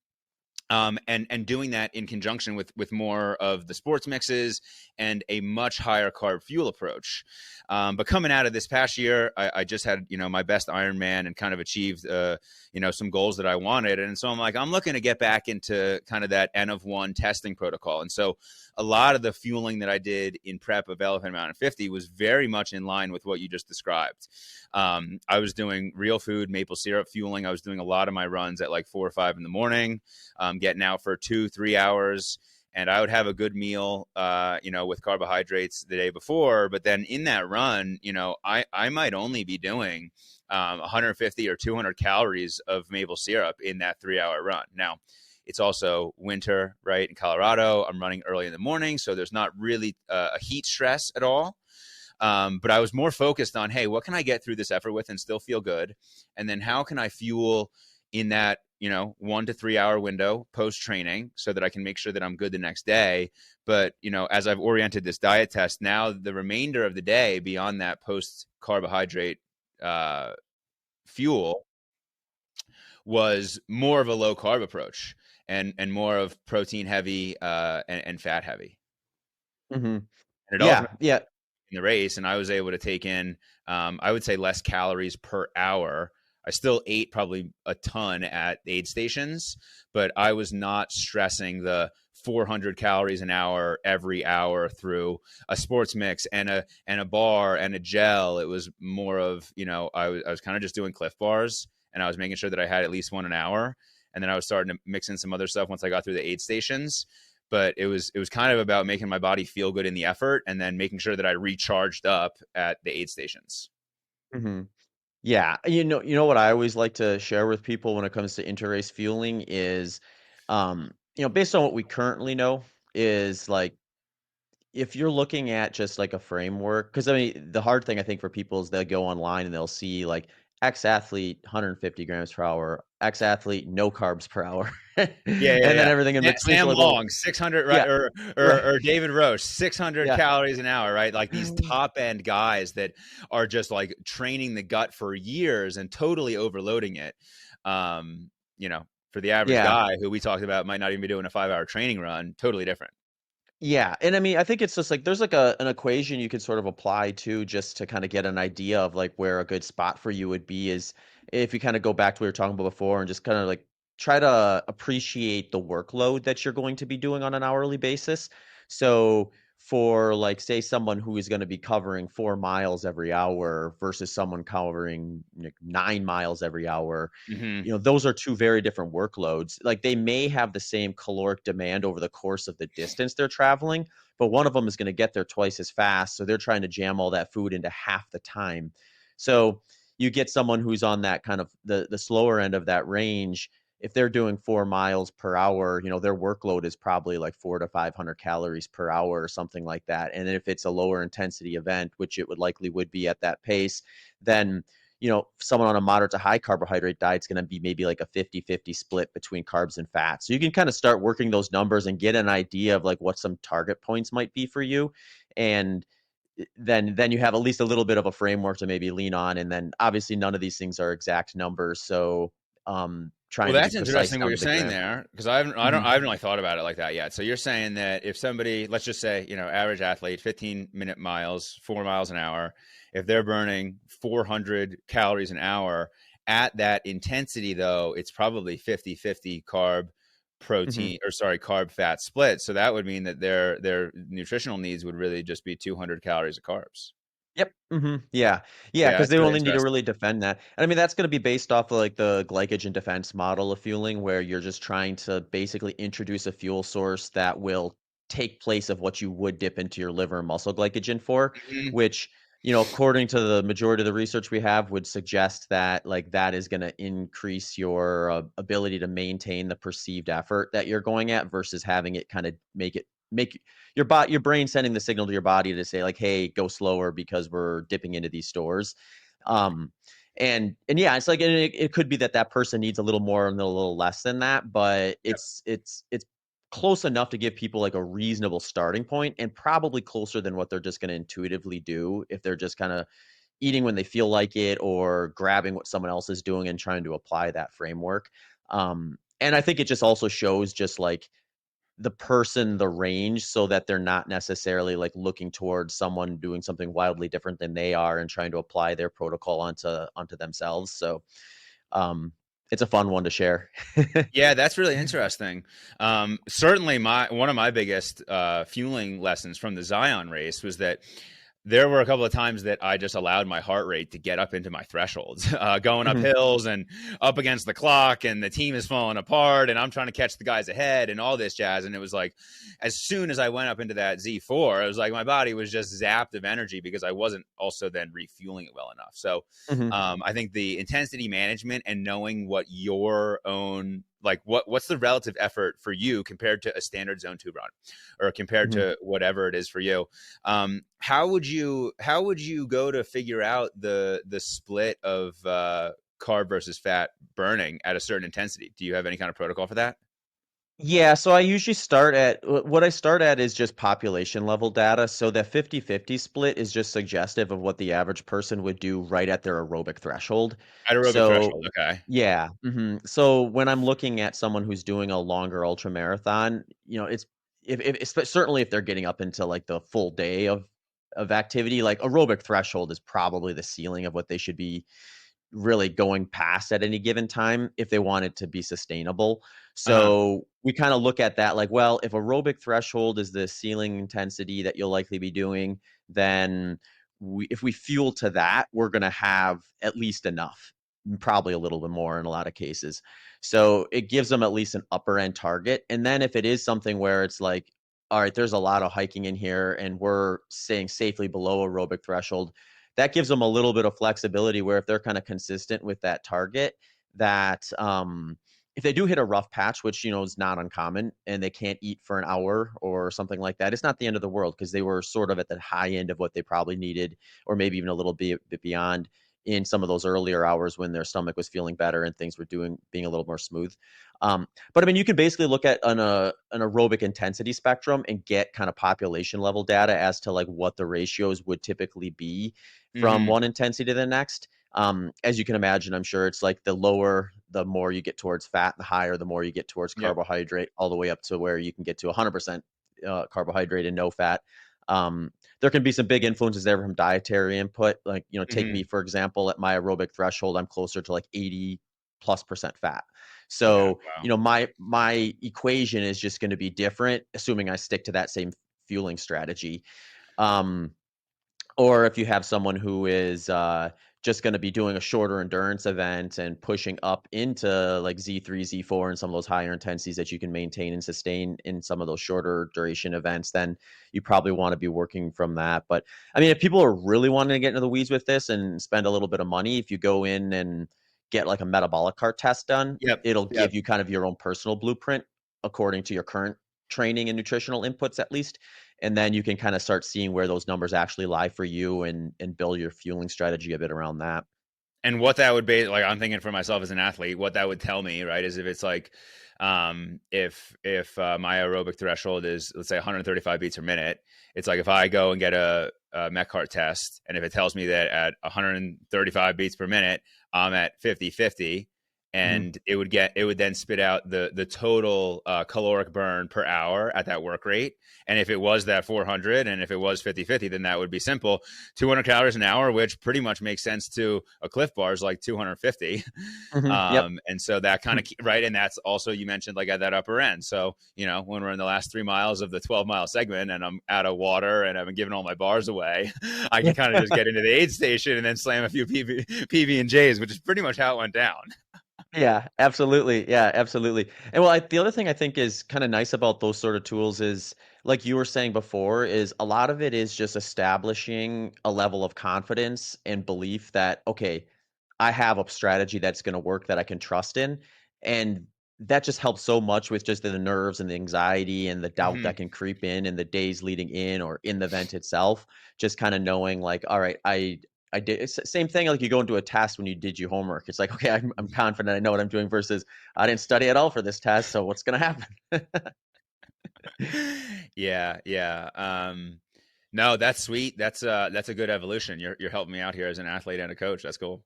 and doing that in conjunction with more of the sports mixes and a much higher carb fuel approach. But coming out of this past year, I just had my best Ironman and kind of achieved some goals that I wanted, and so I'm like, I'm looking to get back into kind of that N of 1 testing protocol. And so a lot of the fueling that I did in prep of Elephant Mountain 50 was very much in line with what you just described. I was doing real food, maple syrup fueling. I was doing a lot of my runs at like 4 or 5 in the morning, getting out for 2-3 hours. And I would have a good meal, with carbohydrates the day before. But then in that run, I might only be doing 150 or 200 calories of maple syrup in that 3 hour run. Now, it's also winter, right? In Colorado, I'm running early in the morning, so there's not really a heat stress at all. But I was more focused on, hey, what can I get through this effort with and still feel good? And then how can I fuel in that, 1 to 3 hour window post training so that I can make sure that I'm good the next day. But, as I've oriented this diet test, now the remainder of the day beyond that post carbohydrate uh, fuel was more of a low carb approach and more of protein heavy and fat heavy. Mhm. And it Yeah, ultimately yeah. in the race, and I was able to take in, I would say, less calories per hour. I still ate probably a ton at the aid stations, but I was not stressing the 400 calories an hour every hour through a sports mix and a bar and a gel. It was more of, I was kind of just doing Cliff Bars, and I was making sure that I had at least one an hour, and then I was starting to mix in some other stuff once I got through the aid stations. But it was kind of about making my body feel good in the effort and then making sure that I recharged up at the aid stations. Mhm. Yeah, you know what I always like to share with people when it comes to inter-race fueling is, based on what we currently know, is like if you're looking at just like a framework, because I mean, the hard thing I think for people is they'll go online and they'll see like X athlete 150 grams per hour, X athlete no carbs per hour, and Yeah, yeah, then yeah. everything in between. So Sam like, well, Long, 600, right? yeah, right, Or David Roche, 600 yeah. calories an hour, right? Like these top end guys that are just like training the gut for years and totally overloading it. Um, for the average Yeah. guy who we talked about might not even be doing a 5 hour training run, totally different. Yeah, and I mean, I think it's just like there's like an equation you could sort of apply to just to kind of get an idea of like where a good spot for you would be is if you kind of go back to what we were talking about before and just kind of like try to appreciate the workload that you're going to be doing on an hourly basis. So for like say someone who is going to be covering 4 miles every hour versus someone covering like 9 miles every hour, Hmm. those are two very different workloads. Like they may have the same caloric demand over the course of the distance they're traveling, but one of them is going to get there twice as fast. So they're trying to jam all that food into half the time. So you get someone who's on that kind of the slower end of that range. If they're doing 4 miles per hour, their workload is probably like 400 to 500 calories per hour or something like that. And if it's a lower intensity event, which it would likely would be at that pace, then someone on a moderate to high carbohydrate diet is going to be maybe like a 50-50 split between carbs and fat. So you can kind of start working those numbers and get an idea of like what some target points might be for you. And then you have at least a little bit of a framework to maybe lean on. And then obviously none of these things are exact numbers. So Well, trying to be that's precise interesting what down you're to the saying gram. there, because I haven't, I don't, Mhm. I haven't really thought about it like that yet. So you're saying that if somebody, let's just say, average athlete, 15-minute miles, 4 miles an hour, if they're burning 400 calories an hour at that intensity, though, it's probably 50-50 carb Mhm. protein, or sorry, carb fat split. So that would mean that their nutritional needs would really just be 200 calories of carbs. Yep. Yeah. Yeah. Yeah, Because that's they really only need to interesting. really defend that. And I mean, that's going to be based off of like the glycogen defense model of fueling, where you're just trying to basically introduce a fuel source that will take place of what you would dip into your liver and muscle glycogen for, Mhm. which, according to the majority of the research we have, would suggest that like that is going to increase your ability to maintain the perceived effort that you're going at versus having it kind of make your brain sending the signal to your body to say like, hey, go slower because we're dipping into these stores. um and yeah, it's like, and it could be that that person needs a little more and a little less than that, but Yep. it's close enough to give people like a reasonable starting point, and probably closer than what they're just going to intuitively do if they're just kind of eating when they feel like it or grabbing what someone else is doing and trying to apply that framework. And I think it just also shows just like the person the range, so that they're not necessarily like looking towards someone doing something wildly different than they are and trying to apply their protocol onto themselves. So um it's a fun one to share. Yeah, that's really interesting. Certainly, my one of my biggest fueling lessons from the Zion race was that there were a couple of times that I just allowed my heart rate to get up into my thresholds, going up Mhm, hills and up against the clock, and the team is falling apart, and I'm trying to catch the guys ahead, and all this jazz. And it was like, as soon as I went up into that Z4, it was like my body was just zapped of energy because I wasn't also then refueling it well enough. So mhm, I think the intensity management and knowing what your own, like what's the relative effort for you compared to a standard zone 2 run, or compared mhm. to whatever it is for you. How would you go to figure out the split of carb versus fat burning at a certain intensity? Do you have any kind of protocol for that? Yeah, so I usually start at what I start at is just population level data. So that 50-50 split is just suggestive of what the average person would do right at their aerobic threshold. Aerobic So threshold. Okay. yeah. So when I'm looking at someone who's doing a longer ultra marathon, it's certainly if they're getting up into like the full day of activity, like aerobic threshold is probably the ceiling of what they should be really going past at any given time if they want it to be sustainable. Uh-huh. So we kind of look at that like, well, if aerobic threshold is the ceiling intensity that you'll likely be doing, then if we fuel to that, we're going to have at least enough, probably a little bit more in a lot of cases. So it gives them at least an upper end target. And then if it is something where it's like, all right, there's a lot of hiking in here and we're staying safely below aerobic threshold, that gives them a little bit of flexibility where if they're kind of consistent with that target, that if they do hit a rough patch, which is not uncommon, and they can't eat for an hour or something like that, it's not the end of the world because they were sort of at the high end of what they probably needed, or maybe even a little bit beyond in some of those earlier hours when their stomach was feeling better and things were being a little more smooth. But I mean, you can basically look at an aerobic intensity spectrum and get kind of population level data as to like what the ratios would typically be from Mm-hmm. one intensity to the next. As you can imagine, I'm sure it's like the lower, the more you get towards fat, the higher, the more you get towards Yep. carbohydrate, all the way up to where you can get to 100% carbohydrate and no fat. There can be some big influences there from dietary input. Like, take Mm-hmm. me, for example, at my aerobic threshold, I'm closer to like 80+% fat. Yeah. So, Wow. my equation is just going to be different, assuming I stick to that same fueling strategy. Um, or if you have someone who is just going to be doing a shorter endurance event and pushing up into like Z3, Z4, and some of those higher intensities that you can maintain and sustain in some of those shorter duration events, then you probably want to be working from that. But I mean, if people are really wanting to get into the weeds with this and spend a little bit of money, if you go in and get like a metabolic cart test done, Yep. it'll Yep. give you kind of your own personal blueprint according to your current training and nutritional inputs, at least. And then you can kind of start seeing where those numbers actually lie for you and build your fueling strategy a bit around that. and what that would be like, I'm thinking for myself as an athlete, what that would tell me, right, is if it's like, if my aerobic threshold is, let's say, 135 beats per minute, it's like if I go and get a Metcart test, and if it tells me that at 135 beats per minute, I'm at 50/50, Mhm. and it would then spit out the total caloric burn per hour at that work rate. And if it was that 400, and if it was 50/50, then that would be simple: 200 calories an hour, which pretty much makes sense to a Cliff Bar is like 250. Mhm. Yep. And so that kind of, right. And that's also, you mentioned, like at that upper end. So, when we're in the last 3 miles of the 12-mile segment and I'm out of water and I've been giving all my bars away, I can kind of just get into the aid station and then slam a few PB and J's, which is pretty much how it went down. Yeah, absolutely. Yeah, absolutely. And well, the other thing I think is kind of nice about those sort of tools is, like you were saying before, is a lot of it is just establishing a level of confidence and belief that, okay, I have a strategy that's going to work that I can trust in. And that just helps so much with just the nerves and the anxiety and the doubt Hmm. that can creep in the days leading in or in the event itself. Just kind of knowing, like, all right, I did it's the same thing like you go into a test when you did your homework. It's like, okay, I'm confident I know what I'm doing versus I didn't study at all for this test, so what's gonna happen? Yeah, yeah. No, that's sweet. That's a good evolution. You're helping me out here as an athlete and a coach. That's cool.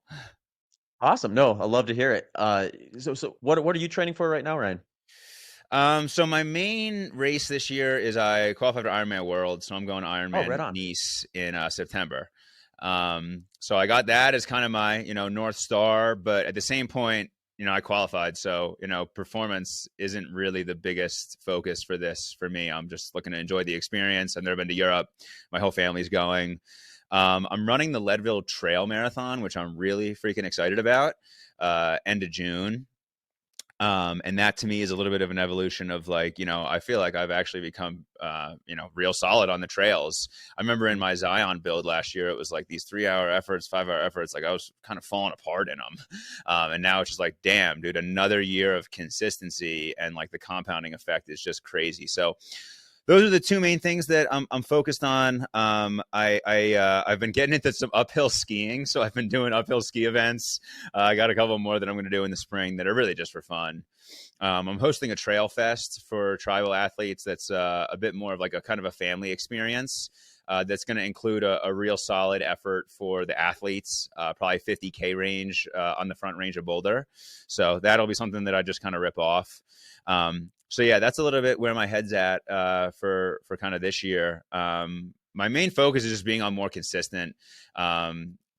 Awesome. No, I love to hear it. So what are you training for right now, Ryan? So my main race this year is I qualified for Ironman World, so I'm going to Oh, right Ironman on. Nice in September. So I got that as kind of my, North Star, but at the same point, I qualified, so performance isn't really the biggest focus for this for me. I'm just looking to enjoy the experience. I've never been to Europe. My whole family's going. I'm running the Leadville Trail Marathon, which I'm really freaking excited about. End of June. And that to me is a little bit of an evolution of, like, I feel like I've actually become, real solid on the trails. I remember in Mhm. my Zion build last year, it was like these 3 hour efforts, 5 hour efforts. Like I was kind of falling apart in them. And now it's just like, damn, dude, another year of consistency, and like the compounding effect is just crazy. So those are the two main things that I'm focused on. I've been getting into some uphill skiing, so I've been doing uphill ski events. I got a couple more that I'm going to do in the spring that are really just for fun. I'm hosting a trail fest for tribal athletes. That's a bit more of like a kind of a family experience. That's going to include a real solid effort for the athletes, probably 50K range on the Front Range of Boulder. So that'll be something that I just kind of rip off. So yeah, that's a little bit where my head's at for kind of this year. My main focus is just being on more consistent.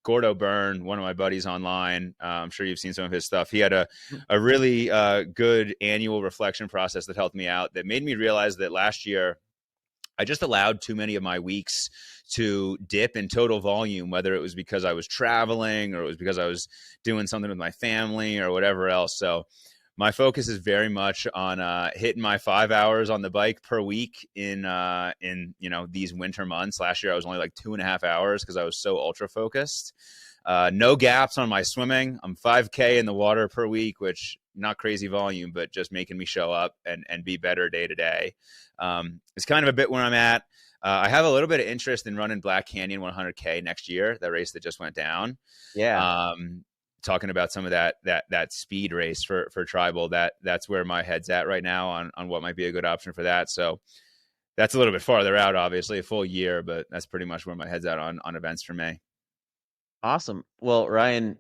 Gordo Byrne, one of my buddies online, I'm sure you've seen some of his stuff. He had a really good annual reflection process that helped me out, that made me realize that last year I just allowed too many of my weeks to dip in total volume, whether it was because I was traveling or it was because I was doing something with my family or whatever else. So my focus is very much on hitting my 5 hours on the bike per week in these winter months. Last year I was only like 2.5 hours because I was so ultra focused. No gaps on my swimming. I'm 5K in the water per week, which not crazy volume, but just making me show up and be better day to day. It's kind of a bit where I'm at. I have a little bit of interest in running Black Canyon 100K next year, that race that just went down. Yeah. Um, Talking about some of that speed race for tribal, that's where my head's at right now on what might be a good option for that. So that's a little bit farther out, obviously a full year, but that's pretty much where my head's at on events for me. Awesome. Well, Ryan,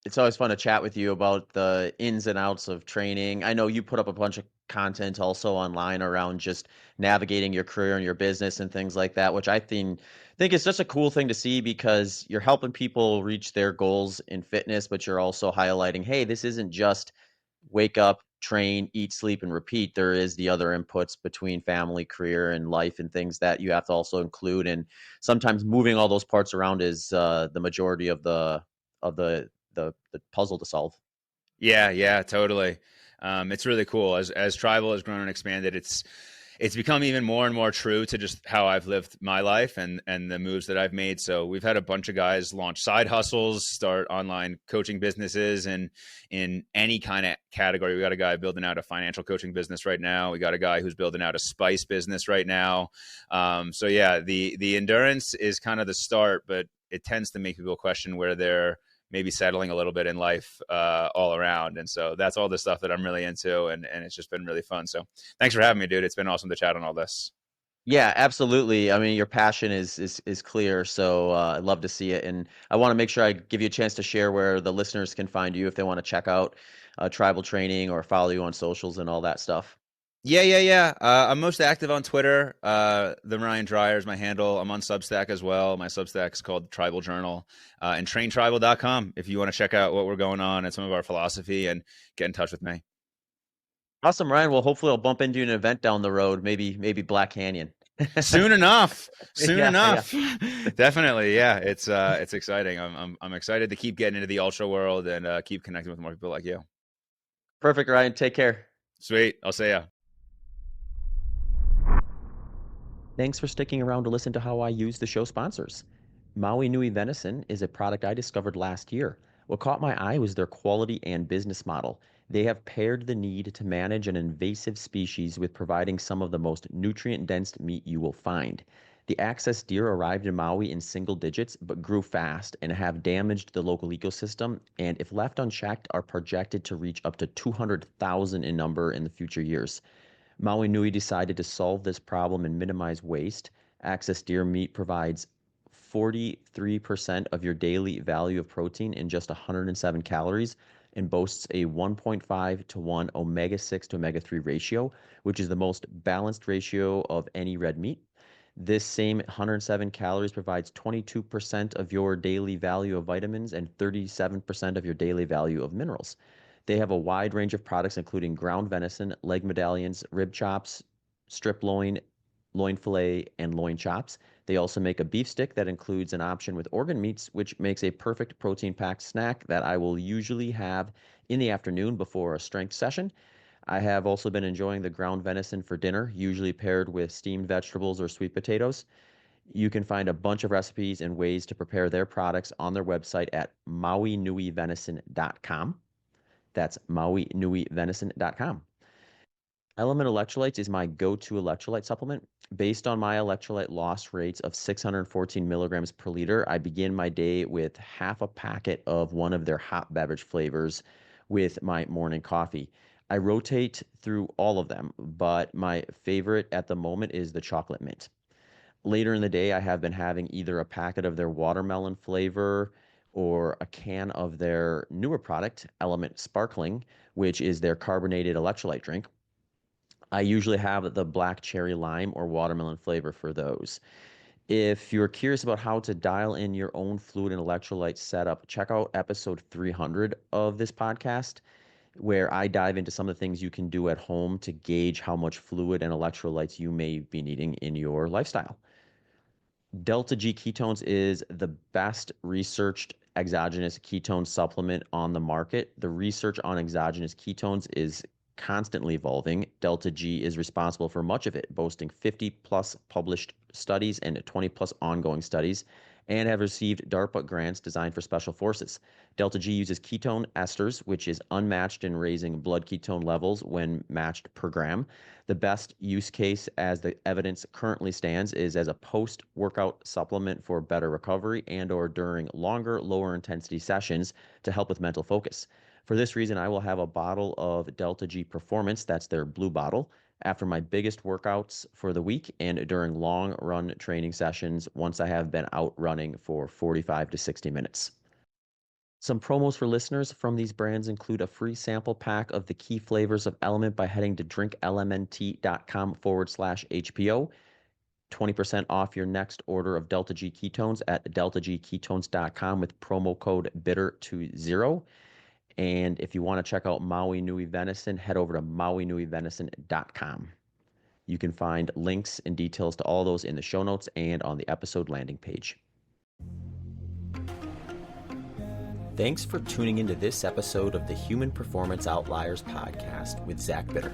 it's always fun to chat with you about the ins and outs of training. I know you put up a bunch of content also online around just navigating your career and your business and things like that, which I think is just a cool thing to see because you're helping people reach their goals in fitness, but you're also highlighting, hey, this isn't just wake up, train, eat, sleep, and repeat. There is the other inputs between family, career, and life, and things that you have to also include. And sometimes moving all those parts around is the majority of the puzzle to solve. Yeah, yeah, totally. It's really cool as tribal has grown and expanded. It's become even more and more true to just how I've lived my life and the moves that I've made. So we've had a bunch of guys launch side hustles, start online coaching businesses, and in any kind of category. We got a guy building out a financial coaching business right now. We got a guy who's building out a spice business right now. So yeah, the endurance is kind of the start, but it tends to make people question where their maybe settling a little bit in life all around. And so that's all the stuff that I'm really into, and it's just been really fun. So thanks for having me, dude. It's been awesome to chat on all this. Yeah, absolutely. I mean, your passion is clear, so I'd love to see it, and I want to make sure I give you a chance to share where the listeners can find you if they want to check out tribal training or follow you on socials and all that stuff. Yeah. I'm most active on Twitter. The Ryan Dreyer is my handle. I'm on Substack as well. My Substack is called Tribal Journal, and traintribal.com if you want to check out what we're going on and some of our philosophy and get in touch with me. Awesome, Ryan. Well, hopefully I'll bump into an event down the road, maybe Black Canyon. Soon enough. Soon Yeah, yeah. enough. Definitely. Yeah. It's exciting. I'm excited to keep getting into the ultra world and keep connecting with more people like you. Perfect, Ryan. Take care. Sweet. I'll see ya. Thanks for sticking around to listen to how I use the show sponsors. Maui Nui Venison is a product I discovered last year. What caught my eye was their quality and business model. They have paired the need to manage an invasive species with providing some of the most nutrient-dense meat you will find. The access deer arrived in Maui in single digits but grew fast and have damaged the local ecosystem, and if left unchecked, are projected to reach up to 200,000 in number in the future years. Maui Nui decided to solve this problem and minimize waste. Access deer meat provides 43% of your daily value of protein in just 107 calories and boasts a 1.5 to 1 omega 6 to omega 3 ratio, which is the most balanced ratio of any red meat. This same 107 calories provides 22% of your daily value of vitamins and 37% of your daily value of minerals. They have a wide range of products, including ground venison, leg medallions, rib chops, strip loin, loin fillet, and loin chops. They also make a beef stick that includes an option with organ meats, which makes a perfect protein-packed snack that I will usually have in the afternoon before a strength session. I have also been enjoying the ground venison for dinner, usually paired with steamed vegetables or sweet potatoes. You can find a bunch of recipes and ways to prepare their products on their website at mauinuivenison.com. That's mauinuivenison.com. Element Electrolytes is my go-to electrolyte supplement. Based on my electrolyte loss rates of 614 milligrams per liter, I begin my day with half a packet of one of their hot beverage flavors with my morning coffee. I rotate through all of them, but my favorite at the moment is the chocolate mint. Later in the day, I have been having either a packet of their watermelon flavor or a can of their newer product, Element Sparkling, which is their carbonated electrolyte drink. I usually have the black cherry lime or watermelon flavor for those. If you're curious about how to dial in your own fluid and electrolyte setup, check out episode 300 of this podcast, where I dive into some of the things you can do at home to gauge how much fluid and electrolytes you may be needing in your lifestyle. Delta G ketones is the best researched exogenous ketone supplement on the market. The research on exogenous ketones is constantly evolving. Delta G is responsible for much of it, boasting 50 plus published studies and 20 plus ongoing studies, and have received DARPA grants designed for special forces. Delta G uses ketone esters, which is unmatched in raising blood ketone levels when matched per gram. The best use case, as the evidence currently stands, is as a post-workout supplement for better recovery and or during longer, lower intensity sessions to help with mental focus. For this reason, I will have a bottle of Delta G Performance, that's their blue bottle, after my biggest workouts for the week and during long run training sessions once I have been out running for 45 to 60 minutes. Some promos for listeners from these brands include a free sample pack of the key flavors of Element by heading to drinklmnt.com/HPO. 20% off your next order of Delta G ketones at deltagketones.com with promo code BITTER20. And if you want to check out Maui Nui Venison, head over to mauinuivenison.com. You can find links and details to all those in the show notes and on the episode landing page. Thanks for tuning into this episode of the Human Performance Outliers podcast with Zach Bitter.